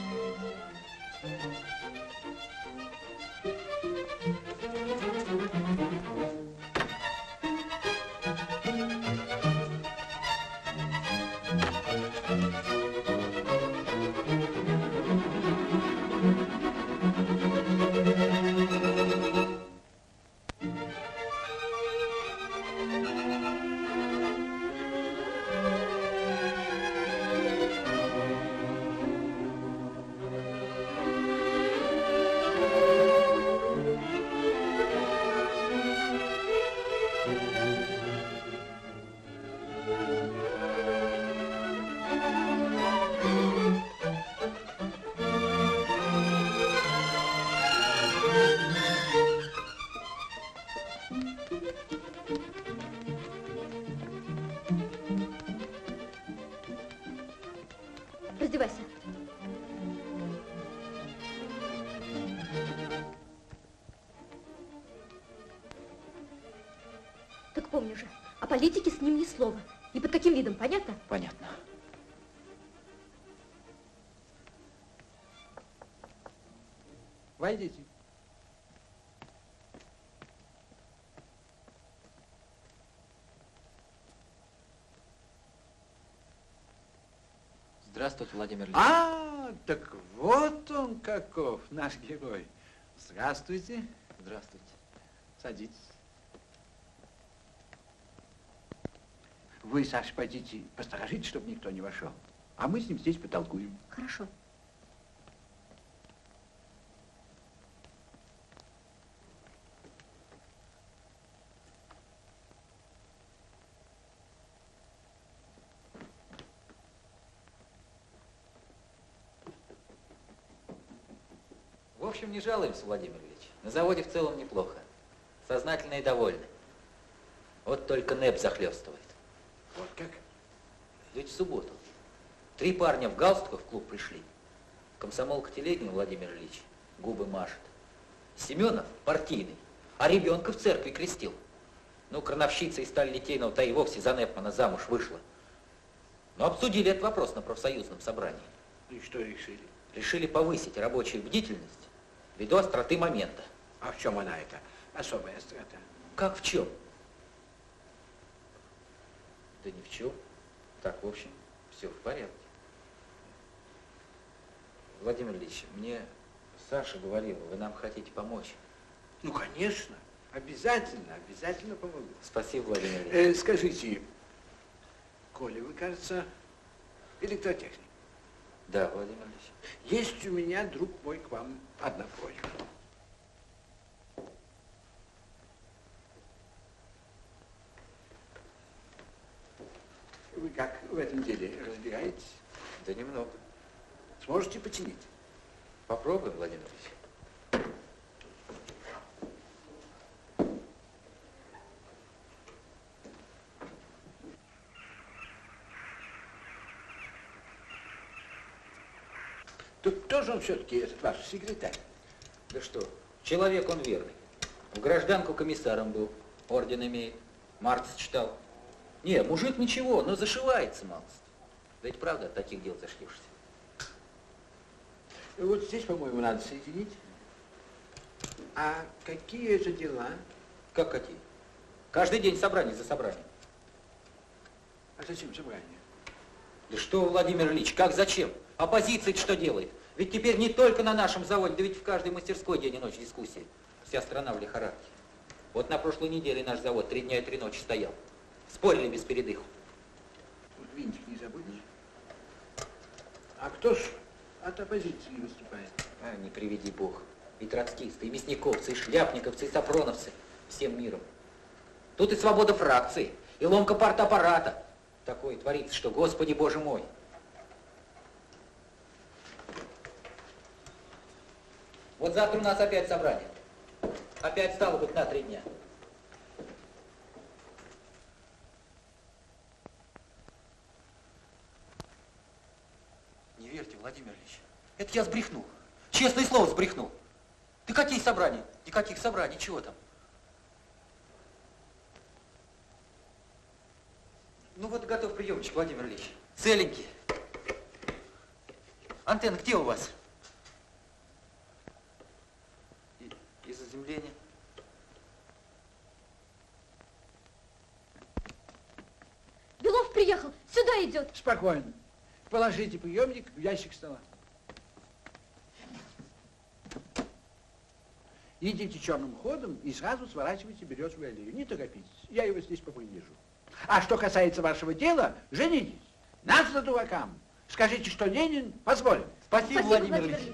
[SPEAKER 2] Раздевайся. Так помни же, о политике с ним ни слова. И под каким видом, понятно?
[SPEAKER 20] Понятно.
[SPEAKER 11] Войдите.
[SPEAKER 20] Здравствуйте, Владимир Ильич.
[SPEAKER 11] А, так вот он каков, наш герой. Здравствуйте.
[SPEAKER 20] Здравствуйте.
[SPEAKER 11] Садитесь. Вы, Саша, пойдите посторожите, чтобы никто не вошел. А мы с ним здесь потолкуем.
[SPEAKER 2] Хорошо.
[SPEAKER 20] общем, не жалуемся, Владимир Ильич. На заводе в целом неплохо. Сознательно и довольны. Вот только НЭП захлестывает.
[SPEAKER 11] Вот как?
[SPEAKER 20] Ведь в субботу 3 парня в галстуках в клуб пришли. Комсомолка Телегин Владимир Ильич губы машет. Семенов партийный, а ребенка в церкви крестил. Ну, крановщица из Сталь-Литейного-то и вовсе за Непмана замуж вышла. Но обсудили этот вопрос на профсоюзном собрании.
[SPEAKER 11] И что решили?
[SPEAKER 20] Решили повысить рабочую бдительность ввиду остроты момента.
[SPEAKER 11] А в чем она это? Особая острота.
[SPEAKER 20] Как в чем? Да ни в чем. Так, в общем, все в порядке. Владимир Ильич, мне Саша говорила, вы нам хотите помочь.
[SPEAKER 11] Ну, конечно. Обязательно помогу.
[SPEAKER 20] Спасибо, Владимир Ильич.
[SPEAKER 11] Скажите, Коля, вы, кажется, электротехник.
[SPEAKER 20] Да, Владимир Ильич.
[SPEAKER 11] Есть у меня, друг мой, к вам одна просьба. Вы как в этом деле разбираетесь?
[SPEAKER 20] Да немного.
[SPEAKER 11] Сможете починить?
[SPEAKER 20] Попробуем, Владимир Ильич.
[SPEAKER 11] Тут кто же он все-таки, этот ваш секретарь?
[SPEAKER 20] Да что, человек он верный. В гражданку комиссаром был, орден имеет, Маркс читал. Не, мужик ничего, но зашивается малость. Да ведь правда, от таких дел зашьешься.
[SPEAKER 11] Вот здесь, по-моему, надо соединить. А какие это дела?
[SPEAKER 20] Как какие? Каждый день собрание за собранием.
[SPEAKER 11] А зачем собрание?
[SPEAKER 20] Да что, Владимир Ильич, как зачем? Оппозиция что делает? Ведь теперь не только на нашем заводе, да ведь в каждой мастерской день и ночь дискуссии. Вся страна в лихорадке. Вот на прошлой неделе наш завод 3 дня и 3 ночи стоял. Спорили без передыху.
[SPEAKER 11] Вот винтик не забудешь. А кто ж от оппозиции выступает?
[SPEAKER 20] А, не приведи бог. И троцкисты, и мясниковцы, и шляпниковцы, и сапроновцы. Всем миром. Тут и свобода фракции, и ломка партаппарата. Такое творится, что, Господи Боже мой. Вот завтра у нас опять собрание. Опять стало быть на 3 дня. Не верьте, Владимир Ильич. Это я сбрехнул. Честное слово, сбрехнул. Да какие собрания? Никаких собраний, чего там? Ну вот готов приемчик, Владимир Ильич. Целенький. Антенна где у вас? И заземление.
[SPEAKER 2] Белов приехал, сюда идет.
[SPEAKER 11] Спокойно. Положите приемник в ящик стола. Идите черным ходом и сразу сворачивайте березовую аллею. Не торопитесь, я его здесь попридержу. А что касается вашего дела, женитесь. Нас за дуракам. Скажите, что Ленин позволит.
[SPEAKER 20] Спасибо, Владимир Ильич.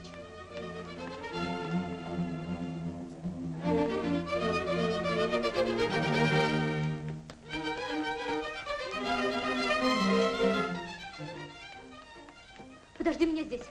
[SPEAKER 2] Подожди меня здесь.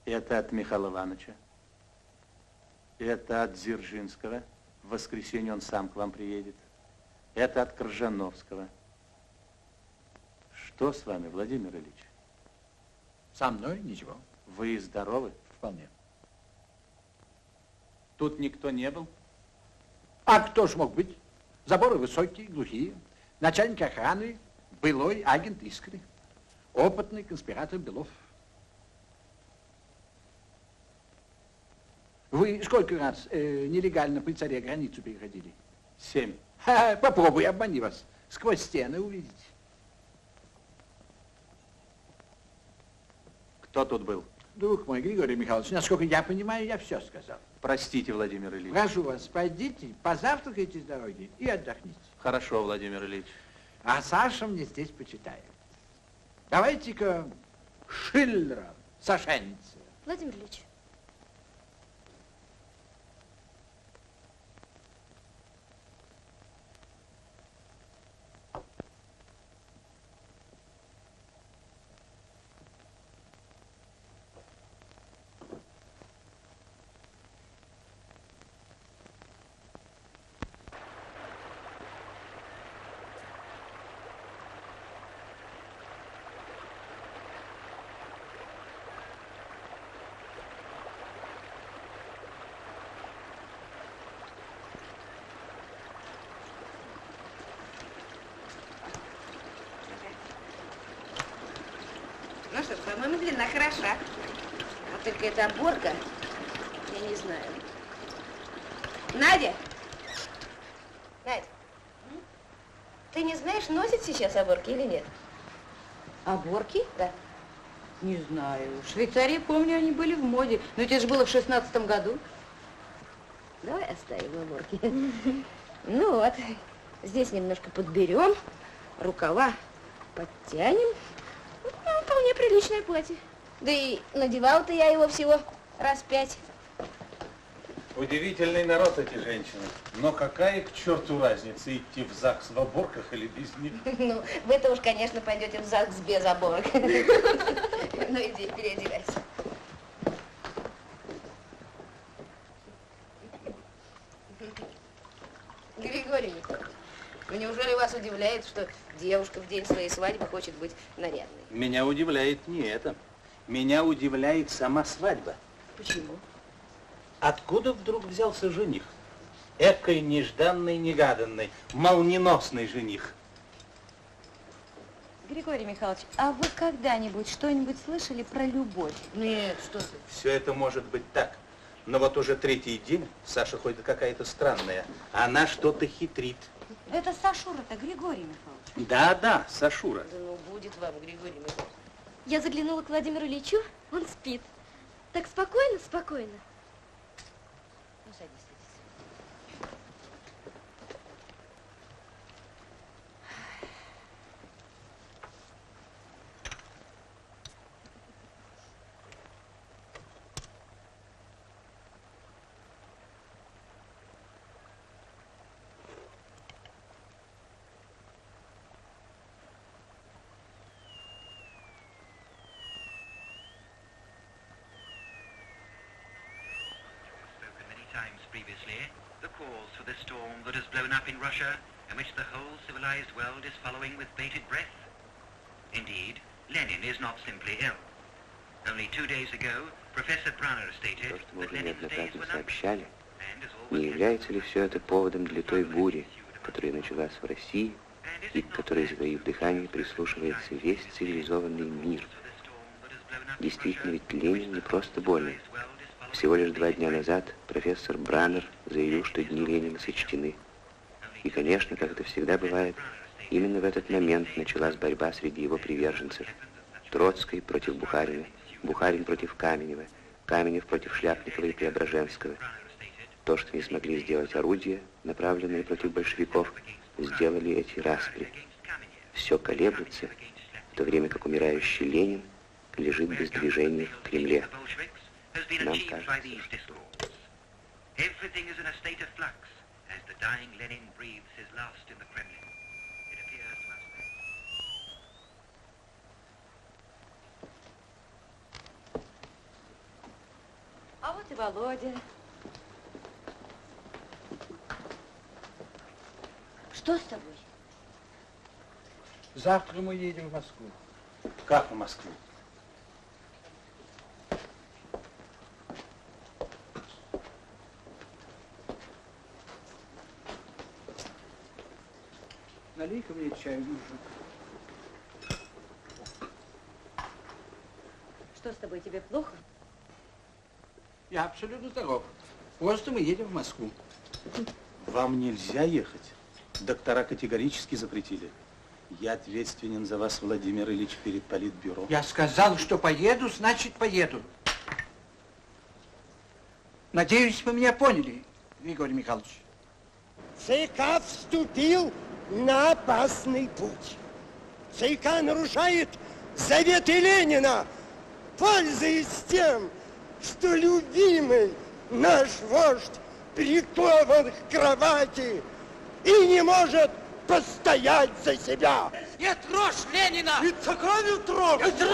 [SPEAKER 15] Это от Михаила Ивановича. Это от Дзержинского. В воскресенье он сам к вам приедет. Это от Коржановского. Что с вами, Владимир Ильич?
[SPEAKER 11] Со мной ничего.
[SPEAKER 15] Вы здоровы?
[SPEAKER 11] Вполне.
[SPEAKER 15] Тут никто не был?
[SPEAKER 11] А кто ж мог быть? Заборы высокие, глухие. Начальник охраны, былой агент Искры. Опытный конспиратор Белов. Вы сколько раз нелегально при царе границу переходили?
[SPEAKER 15] 7.
[SPEAKER 11] Попробуй, обмани вас. Сквозь стены увидите.
[SPEAKER 15] Кто тут был?
[SPEAKER 11] Друг мой, Григорий Михайлович, насколько я понимаю, я все сказал.
[SPEAKER 15] Простите, Владимир Ильич.
[SPEAKER 4] Прошу вас, пойдите, позавтракайте с дороги и отдохните.
[SPEAKER 15] Хорошо, Владимир Ильич.
[SPEAKER 4] А Саша мне здесь почитает. Давайте-ка Шиллера, Сашеница.
[SPEAKER 2] Владимир Ильич.
[SPEAKER 5] Ну что, по-моему, длина хороша. Вот только эта оборка, я не знаю. Надя! Надя, ты не знаешь, носят сейчас оборки или нет?
[SPEAKER 3] Оборки?
[SPEAKER 5] Да.
[SPEAKER 3] Не знаю. В Швейцарии, помню, они были в моде. Но это же было в 16-м году.
[SPEAKER 5] Давай оставим оборки. Ну вот, здесь немножко подберем, рукава подтянем. Ну, вполне приличное платье. Да и надевала-то я его всего раз 5.
[SPEAKER 15] Удивительный народ эти женщины. Но какая к черту разница, идти в ЗАГС в оборках или без них?
[SPEAKER 5] Ну, вы-то уж, конечно, пойдете в ЗАГС без оборок. Ну, иди, переодевайся. Григорий Михайлович, ну неужели вас удивляет, что девушка в день своей свадьбы хочет быть нарядной?
[SPEAKER 15] Меня удивляет не это. Меня удивляет сама свадьба.
[SPEAKER 5] Почему?
[SPEAKER 15] Откуда вдруг взялся жених? Экой нежданный, негаданный, молниеносный жених.
[SPEAKER 3] Григорий Михайлович, а вы когда-нибудь что-нибудь слышали про любовь?
[SPEAKER 5] Нет, что ты.
[SPEAKER 15] Все это может быть так. Но вот уже третий день Саша ходит какая-то странная. Она что-то хитрит.
[SPEAKER 3] Это Сашура-то, Григорий Михайлович.
[SPEAKER 15] Да, Сашура.
[SPEAKER 5] Да ну будет вам, Григорий Михайлович.
[SPEAKER 2] Я заглянула к Владимиру Ильичу, он спит. Так спокойно, спокойно.
[SPEAKER 5] Ну, садись, садись.
[SPEAKER 21] Times previously, the cause for the storm that has blown up in Russia and which the whole civilized world is following with bated breath. Indeed, Lenin is not simply ill. Only 2 days ago, Professor Brunner stated that Lenin's days were numbered.
[SPEAKER 22] Не является ли все это поводом для той бури, которая началась в России и к которой, затаив дыхание, прислушивается весь цивилизованный мир? Действительно, ведь Ленин не просто болен. Всего лишь 2 дня назад профессор Браннер заявил, что дни Ленина сочтены. И, конечно, как это всегда бывает, именно в этот момент началась борьба среди его приверженцев. Троцкий против Бухарина, Бухарин против Каменева, Каменев против Шляпникова и Преображенского. То, что не смогли сделать орудия, направленные против большевиков, сделали эти распри. Все колеблется, в то время как умирающий Ленин лежит без движения в Кремле. Нам кажется, что...
[SPEAKER 21] Everything is in a state of flux as the dying Lenin breathes his last in the Kremlin. It appears to us that...
[SPEAKER 3] А вот и Володя. Что с тобой?
[SPEAKER 4] Завтра мы едем в Москву.
[SPEAKER 15] Как в Москву?
[SPEAKER 4] Налей-ка мне чаю, мужик.
[SPEAKER 3] Что с тобой, тебе плохо?
[SPEAKER 4] Я абсолютно здоров. Просто мы едем в Москву.
[SPEAKER 15] Вам нельзя ехать. Доктора категорически запретили. Я ответственен за вас, Владимир Ильич, перед Политбюро.
[SPEAKER 4] Я сказал, что поеду, значит поеду.
[SPEAKER 11] Надеюсь, вы меня поняли, Григорий Михайлович.
[SPEAKER 6] ЦК вступил на опасный путь. ЦК нарушает заветы Ленина, пользуясь тем, что любимый наш вождь прикован к кровати и не может постоять за себя.
[SPEAKER 18] Не трожь Ленина!
[SPEAKER 6] И ЦК не трожь!
[SPEAKER 18] Не трожь!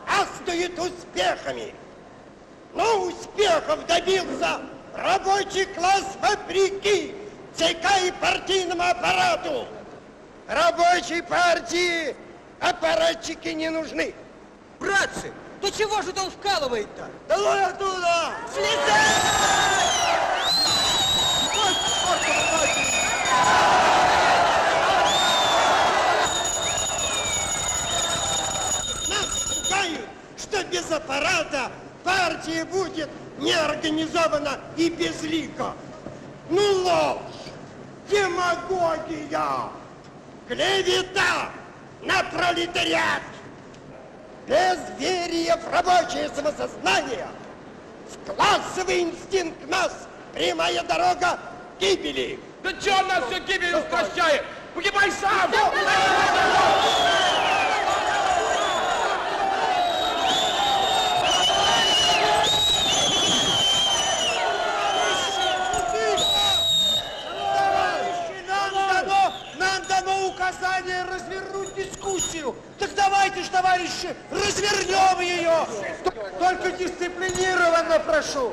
[SPEAKER 6] Астует успехами. Но успехов добился рабочий класс вопреки ЦК и партийному аппарату. Рабочей партии аппаратчики не нужны.
[SPEAKER 18] Братцы, то чего же он вкалывает-то?
[SPEAKER 6] Долой оттуда! Нас пугают, что без аппарата партия будет не организована и безлика. Ну ложь, демагогия, клевета на пролетариат, безверие в рабочее самосознание, в классовый инстинкт нас прямая дорога к гибели.
[SPEAKER 17] Да что он нас все гибелью стращает? Погибай сам!
[SPEAKER 6] Нам дано указание развернуть дискуссию. Так давайте ж, товарищи, развернем ее. Только дисциплинированно прошу.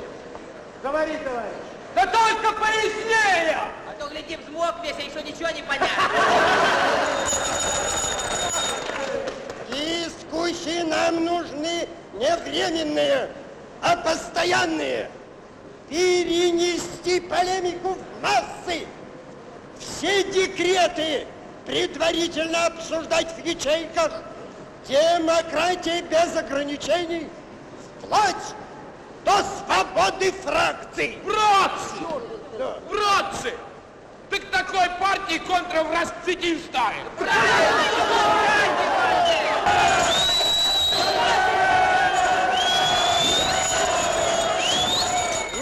[SPEAKER 6] Говори, товарищ.
[SPEAKER 18] Да только пояснее!
[SPEAKER 14] А то, гляди, взмок весь, а еще ничего не понятно.
[SPEAKER 6] Дискуссии нам нужны не временные, а постоянные. Перенести полемику в массы. Все декреты предварительно обсуждать в ячейках. Демократия без ограничений, вплоть до свободы фракций.
[SPEAKER 17] Братцы! Да. Братцы! Так такой партии контра в расцвети ставит.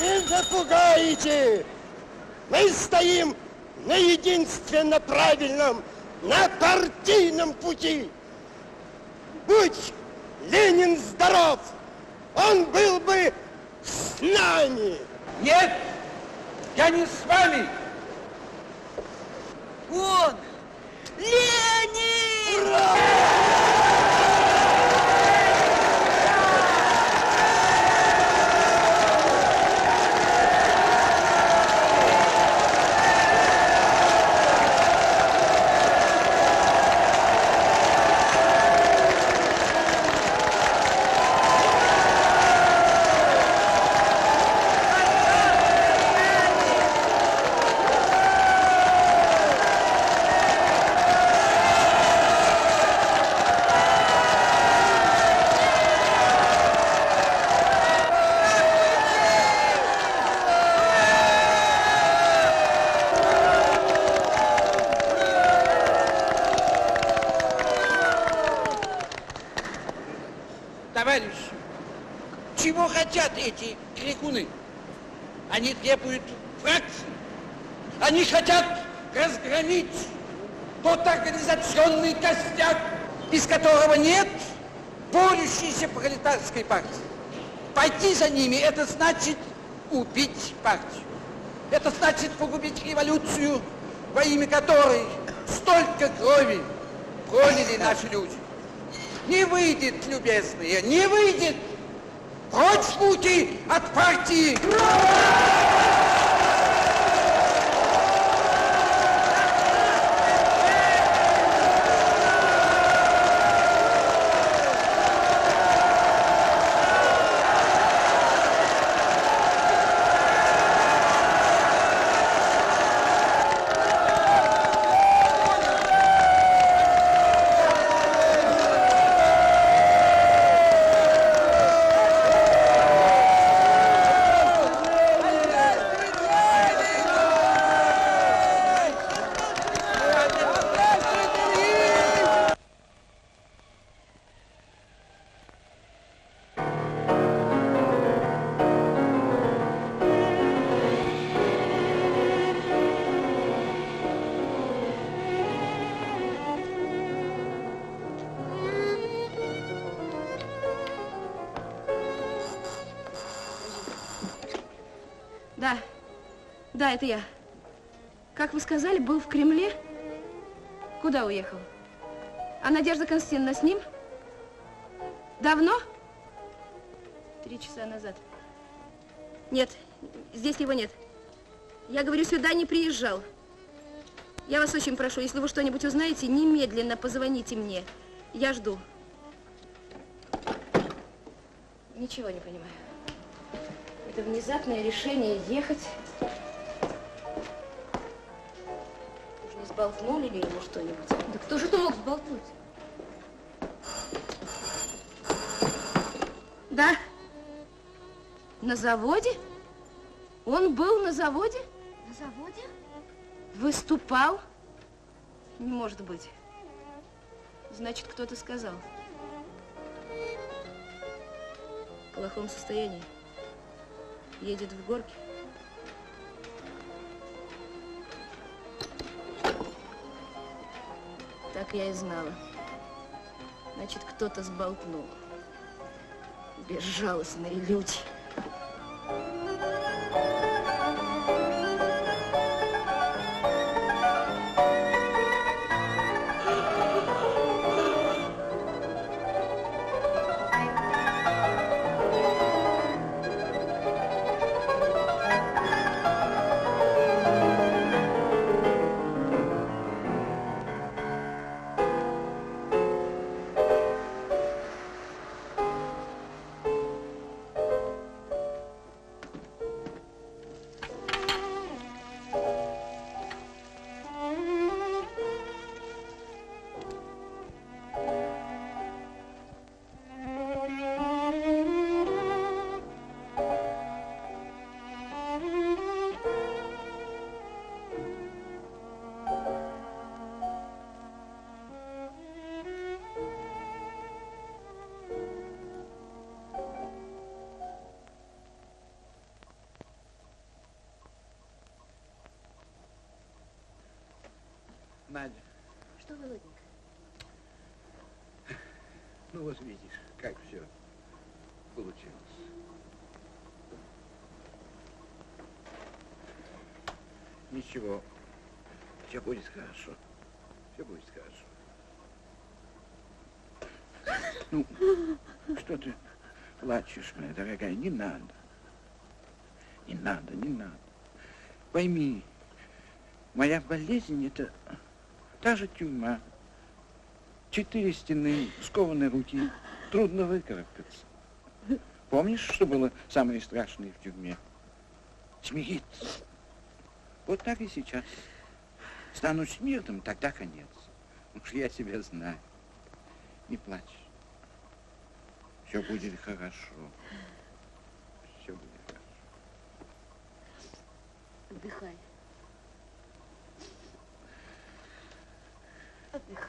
[SPEAKER 6] Не запугаете! Мы стоим на единственно правильном, на партийном пути. Будь Ленин здоров, он был бы с нами.
[SPEAKER 11] Нет, я не с вами.
[SPEAKER 18] Он! Ленин!
[SPEAKER 6] Ура!
[SPEAKER 11] Товарищи, чего хотят эти крикуны? Они требуют фракции. Они хотят разгромить тот организационный костяк, без которого нет борющейся пролетарской партии. Пойти за ними – это значит убить партию. Это значит погубить революцию, во имя которой столько крови пролили наши люди. Не выйдет, любезные, не выйдет! Прочь пути от партии!
[SPEAKER 2] Да, это я. Как вы сказали, был в Кремле? Куда уехал? А Надежда Константиновна с ним? Давно? 3 часа назад. Нет, здесь его нет. Я говорю, сюда не приезжал. Я вас очень прошу, если вы что-нибудь узнаете, немедленно позвоните мне. Я жду. Ничего не понимаю. Это внезапное решение ехать. Уж не сболтнули ли ему что-нибудь? Да кто же это мог сболтнуть? Да. На заводе? Он был на заводе? На заводе? Выступал? Не может быть. Значит, кто-то сказал. В плохом состоянии. Едет в горке. Так я и знала. Значит, кто-то сболтнул. Безжалостные люди.
[SPEAKER 4] Надя.
[SPEAKER 2] Что, Володенька?
[SPEAKER 4] Ну вот видишь, как все получилось. Ничего, все будет хорошо. Все будет хорошо. Ну, что ты плачешь, моя дорогая? Не надо. Не надо, не надо. Пойми, моя болезнь — это та же тюрьма. 4 стены, скованные руки. Трудно выкарабкаться. Помнишь, что было самое страшное в тюрьме? Смириться. Вот так и сейчас. Стану смирным, тогда конец. Уж я тебя знаю. Не плачь. Все будет хорошо. Все будет хорошо.
[SPEAKER 2] Отдыхай. Отдыхай.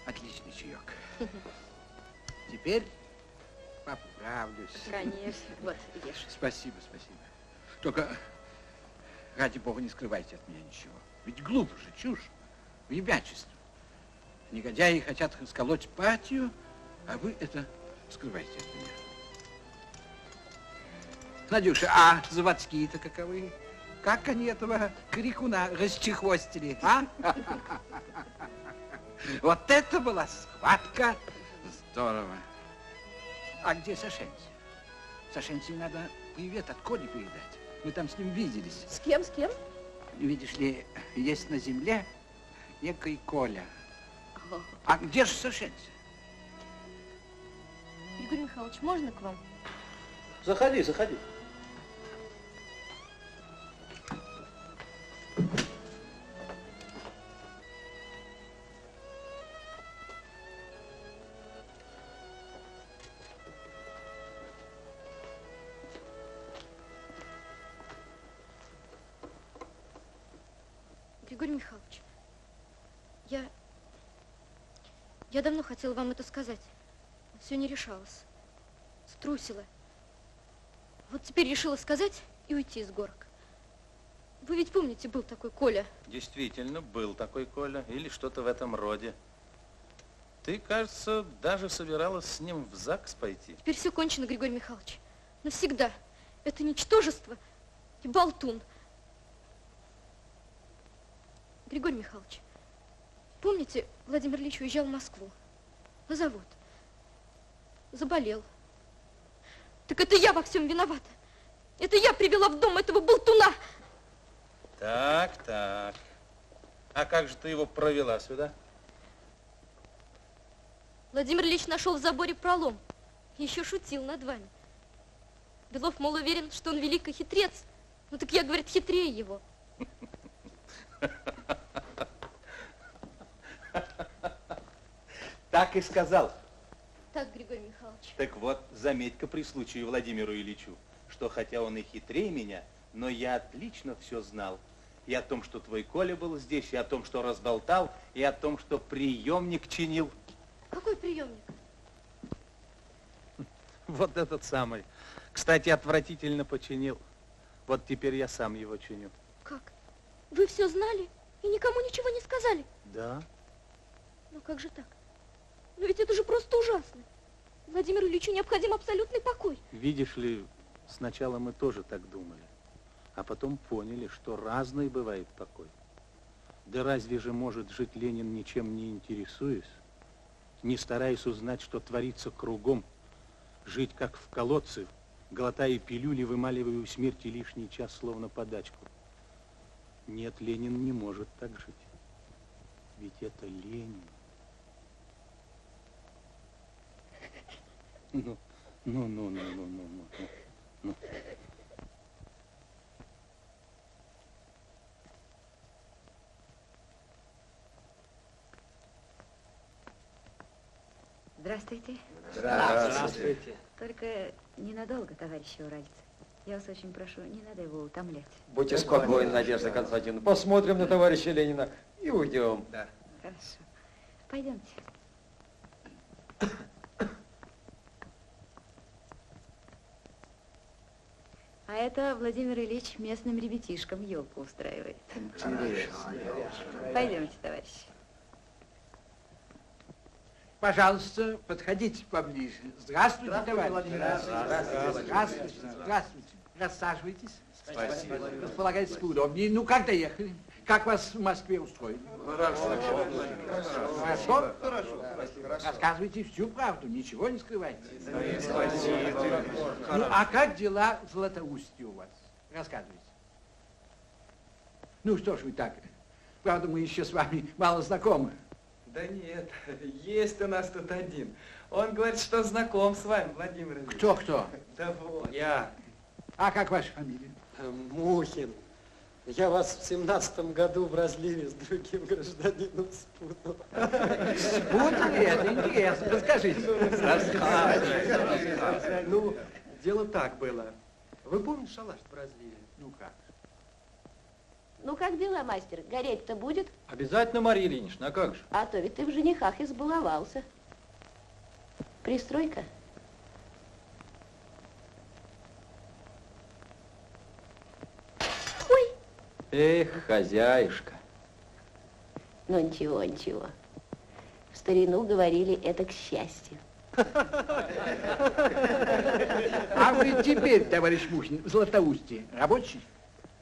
[SPEAKER 4] Отличный чаек. Теперь поправлюсь.
[SPEAKER 2] Конечно. Вот, ешь.
[SPEAKER 4] Спасибо, спасибо. Только, ради бога, не скрывайте от меня ничего. Ведь глупо же, чушь, ребячество. Негодяи хотят расколоть партию, а вы это скрываете от меня. Надюша, а заводские-то каковы? Как они этого крикуна расчехвостили, а? Вот это была схватка. Здорово. А где Сашенти? Сашенти надо привет от Коли передать. Мы там с ним виделись.
[SPEAKER 2] С кем, с кем?
[SPEAKER 4] Видишь ли, есть на земле некий Коля. А где же сошедший?
[SPEAKER 2] Григорий Михайлович, можно к вам?
[SPEAKER 15] Заходи, заходи.
[SPEAKER 2] Григорий Михайлович, я давно хотела вам это сказать. Все не решалось. Струсила. Вот теперь решила сказать и уйти из горок. Вы ведь помните, был такой Коля?
[SPEAKER 15] Действительно, был такой Коля, или что-то в этом роде. Ты, кажется, даже собиралась с ним в ЗАГС пойти.
[SPEAKER 2] Теперь все кончено, Григорий Михайлович. Навсегда. Это ничтожество и болтун. Григорий Михайлович, помните, Владимир Ильич уезжал в Москву на завод. Заболел. Так это я во всем виновата. Это я привела в дом этого болтуна.
[SPEAKER 15] Так, так. А как же ты его провела сюда?
[SPEAKER 2] Владимир Ильич нашел в заборе пролом. Еще шутил над вами. Белов, мол, уверен, что он великий хитрец. Ну так я, говорит, хитрее его.
[SPEAKER 15] Так и сказал.
[SPEAKER 2] Так, Григорий Михайлович.
[SPEAKER 15] Так вот, заметь-ка при случае Владимиру Ильичу, что хотя он и хитрее меня, но я отлично все знал. И о том, что твой Коля был здесь, и о том, что разболтал, и о том, что приемник чинил.
[SPEAKER 2] Какой приемник?
[SPEAKER 15] Вот этот самый. Кстати, отвратительно починил. Вот теперь я сам его чиню.
[SPEAKER 2] Как? Вы все знали и никому ничего не сказали?
[SPEAKER 15] Да.
[SPEAKER 2] Ну как же так? Но ведь это же просто ужасно. Владимиру Ильичу необходим абсолютный покой.
[SPEAKER 15] Видишь ли, сначала мы тоже так думали, а потом поняли, что разный бывает покой. Да разве же может жить Ленин, ничем не интересуясь, не стараясь узнать, что творится кругом, жить как в колодце, глотая пилюли, вымаливая у смерти лишний час, словно подачку? Нет, Ленин не может так жить. Ведь это Ленин. Ну.
[SPEAKER 1] Здравствуйте.
[SPEAKER 8] Здравствуйте.
[SPEAKER 1] Только ненадолго, товарищи уральцы. Я вас очень прошу, не надо его утомлять.
[SPEAKER 8] Будьте спокойны, Надежда Константиновна. Посмотрим на товарища Ленина и уйдем. Да.
[SPEAKER 1] Хорошо. Пойдемте. А это Владимир Ильич местным ребятишкам елку устраивает.
[SPEAKER 4] Интересно.
[SPEAKER 1] Пойдемте, товарищи.
[SPEAKER 4] Пожалуйста, подходите поближе. Здравствуйте, товарищ.
[SPEAKER 8] Здравствуйте.
[SPEAKER 4] Здравствуйте. Рассаживайтесь.
[SPEAKER 8] Спасибо.
[SPEAKER 4] Располагайтесь поудобнее. Ну, как доехали? Как вас в Москве устроили? Хорошо? Хорошо. Рассказывайте всю правду, ничего не скрывайте.
[SPEAKER 8] Спасибо.
[SPEAKER 4] Ну, а как дела в Златоусте у вас? Рассказывайте. Ну, что ж вы так? Правда, мы еще с вами мало знакомы.
[SPEAKER 13] Да нет, есть у нас тут один. Он говорит, что знаком с вами, Владимир Ильич.
[SPEAKER 4] Кто?
[SPEAKER 13] Да вот. Я.
[SPEAKER 4] А как ваша фамилия?
[SPEAKER 8] Мухин. Я вас в 17-м году в разливе с другим гражданином спутал.
[SPEAKER 4] Спутали? Это интересно. Расскажите.
[SPEAKER 8] Ну, дело так было. Вы помните шалаш в разливе?
[SPEAKER 4] Ну как?
[SPEAKER 5] Ну, как дела, мастер? Гореть-то будет?
[SPEAKER 13] Обязательно, Марья Ильинична, а как же?
[SPEAKER 5] А то ведь ты в женихах избаловался. Пристройка?
[SPEAKER 2] Ой!
[SPEAKER 13] Эх, хозяюшка.
[SPEAKER 5] Ну, ничего, ничего. В старину говорили, это к счастью.
[SPEAKER 4] А вы теперь, товарищ Мухин, в Златоусте рабочий?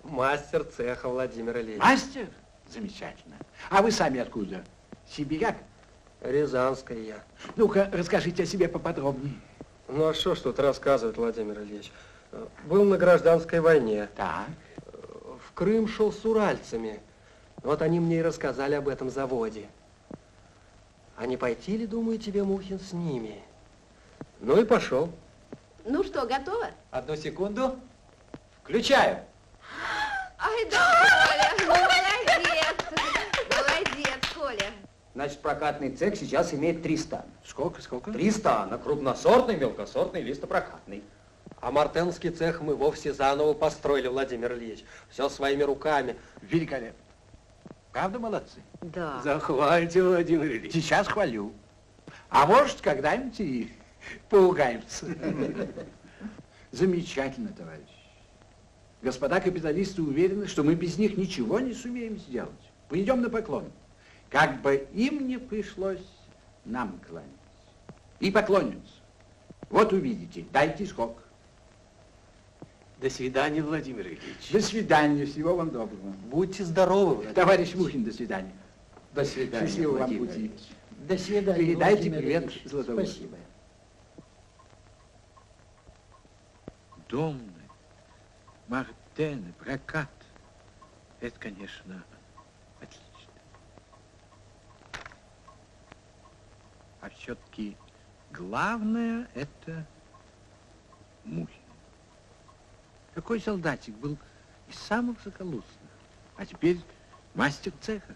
[SPEAKER 8] Мастер цеха Владимир Ильич.
[SPEAKER 4] Мастер? Замечательно. А вы сами откуда? Сибиряк?
[SPEAKER 8] Рязанская я.
[SPEAKER 4] Ну-ка, расскажите о себе поподробнее.
[SPEAKER 8] Ну, а что ж тут рассказывать, Владимир Ильич? Был на гражданской войне.
[SPEAKER 11] Так.
[SPEAKER 8] В Крым шел с уральцами. Вот они мне и рассказали об этом заводе. А не пойти ли, думаю, тебе, Мухин, с ними? Ну и пошел.
[SPEAKER 5] Ну что, готово?
[SPEAKER 20] Одну секунду. Включаю.
[SPEAKER 5] Ай, да, Коля, молодец. Молодец, Коля.
[SPEAKER 20] Значит, прокатный цех сейчас имеет 3 стана.
[SPEAKER 11] Сколько?
[SPEAKER 20] 3 стана. Крупносортный, мелкосортный, листопрокатный.
[SPEAKER 8] А мартеновский цех мы вовсе заново построили, Владимир Ильич. Все своими руками.
[SPEAKER 11] Великолепно. Правда, молодцы?
[SPEAKER 1] Да.
[SPEAKER 11] Захвальте, Владимир Ильич. Сейчас хвалю. А может, когда-нибудь и поругаемся. Замечательно, товарищ. Господа капиталисты уверены, что мы без них ничего не сумеем сделать. Пойдем на поклон. Как бы им не пришлось нам кланяться. И поклонятся. Вот увидите. Дайте скок.
[SPEAKER 8] До свидания, Владимир Ильич.
[SPEAKER 11] До свидания. Всего вам доброго.
[SPEAKER 8] Будьте здоровы, Владимир
[SPEAKER 11] Товарищ
[SPEAKER 8] Ильич.
[SPEAKER 11] Мухин, до свидания.
[SPEAKER 8] До свидания,
[SPEAKER 11] Счастливого вам
[SPEAKER 8] Владимир
[SPEAKER 11] пути.
[SPEAKER 8] Ильич.
[SPEAKER 19] До свидания,
[SPEAKER 11] Передайте
[SPEAKER 19] Владимир
[SPEAKER 11] привет
[SPEAKER 19] Ильич.
[SPEAKER 11] Златоусту.
[SPEAKER 19] Спасибо.
[SPEAKER 4] Домны, мартены, прокат. Это, конечно, отлично. А все-таки главное — это Мухин. Какой солдатик был из самых заколусных, а теперь мастер цеха,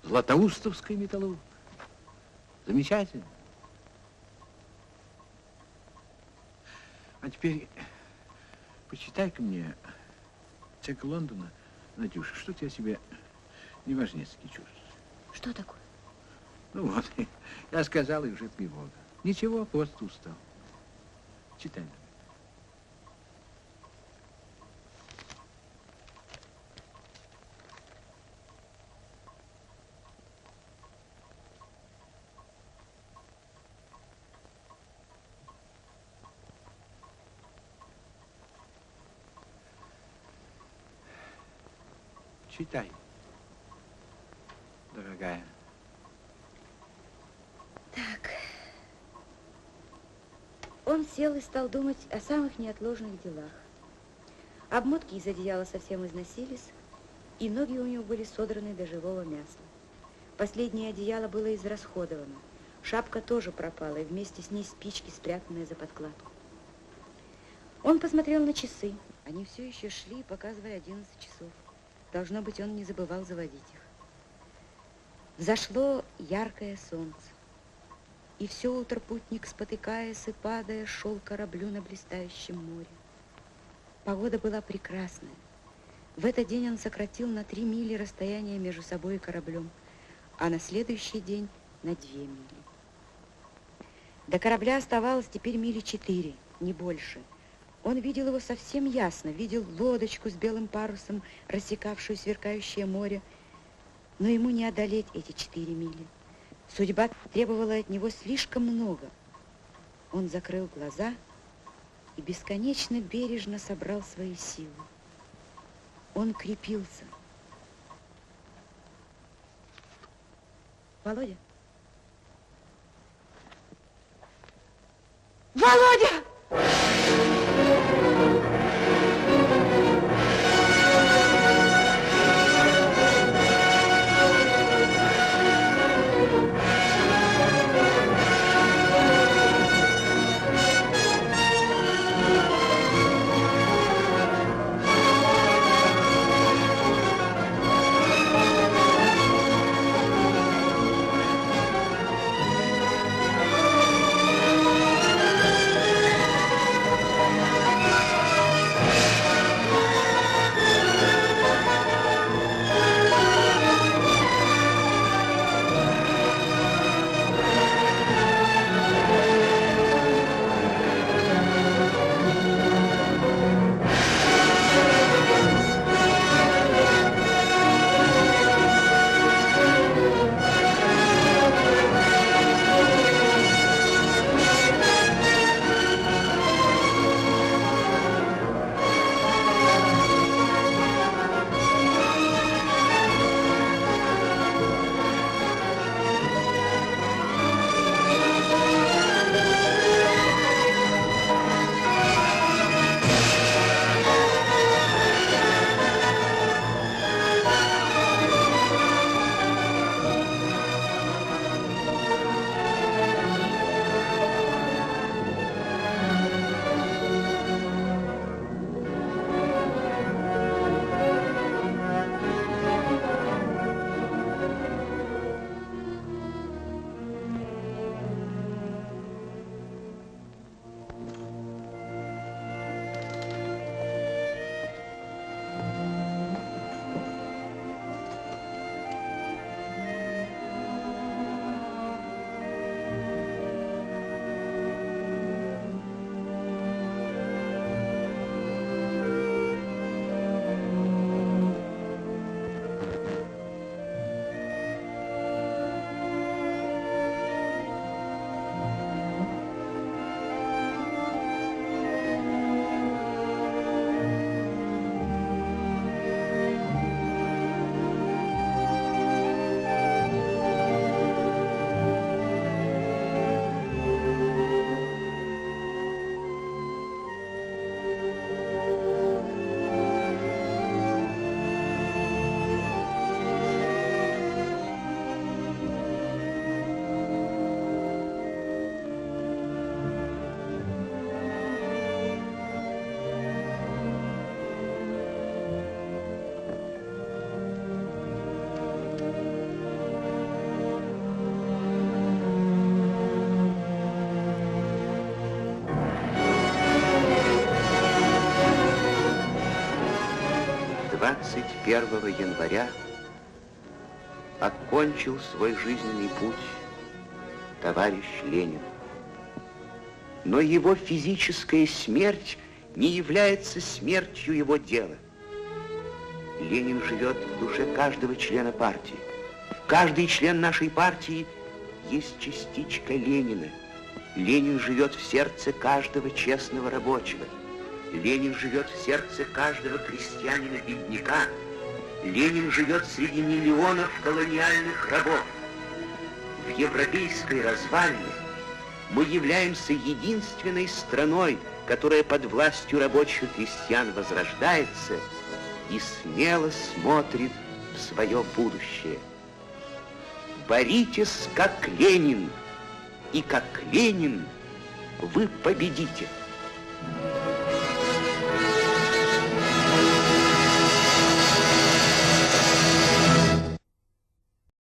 [SPEAKER 4] Златоустовской металлург. Замечательно. А теперь почитай-ка мне цех Лондона, Надюша, что-то я себя неважнецки чувствую.
[SPEAKER 1] Что такое?
[SPEAKER 4] Ну вот, я сказал, и уже тревога. Ничего, просто устал. Читай. Читай, дорогая.
[SPEAKER 1] Так. Он сел и стал думать о самых неотложных делах. Обмотки из одеяла совсем износились, и ноги у него были содраны до живого мяса. Последнее одеяло было израсходовано. Шапка тоже пропала, и вместе с ней спички, спрятанные за подкладку. Он посмотрел на часы. Они все еще шли и показывали 11 часов. Должно быть, он не забывал заводить их. Взошло яркое солнце. И все утро путник, спотыкаясь и падая, шел к кораблю на блистающем море. Погода была прекрасная. В этот день он сократил на 3 мили расстояние между собой и кораблем, а на следующий день на 2 мили. До корабля оставалось теперь 4 мили, не больше. Он видел его совсем ясно, видел лодочку с белым парусом, рассекавшую сверкающее море, но ему не одолеть эти 4 мили. Судьба требовала от него слишком много. Он закрыл глаза и бесконечно бережно собрал свои силы. Он крепился. Володя? Володя!
[SPEAKER 22] 21 января окончил свой жизненный путь товарищ Ленин. Но его физическая смерть не является смертью его дела. Ленин живет в душе каждого члена партии. Каждый член нашей партии есть частичка Ленина. Ленин живет в сердце каждого честного рабочего. Ленин живет в сердце каждого крестьянина-бедняка. Ленин живет среди миллионов колониальных рабов. В европейской развалине мы являемся единственной страной, которая под властью рабочих и крестьян возрождается и смело смотрит в свое будущее. Боритесь, как Ленин, и как Ленин вы победите.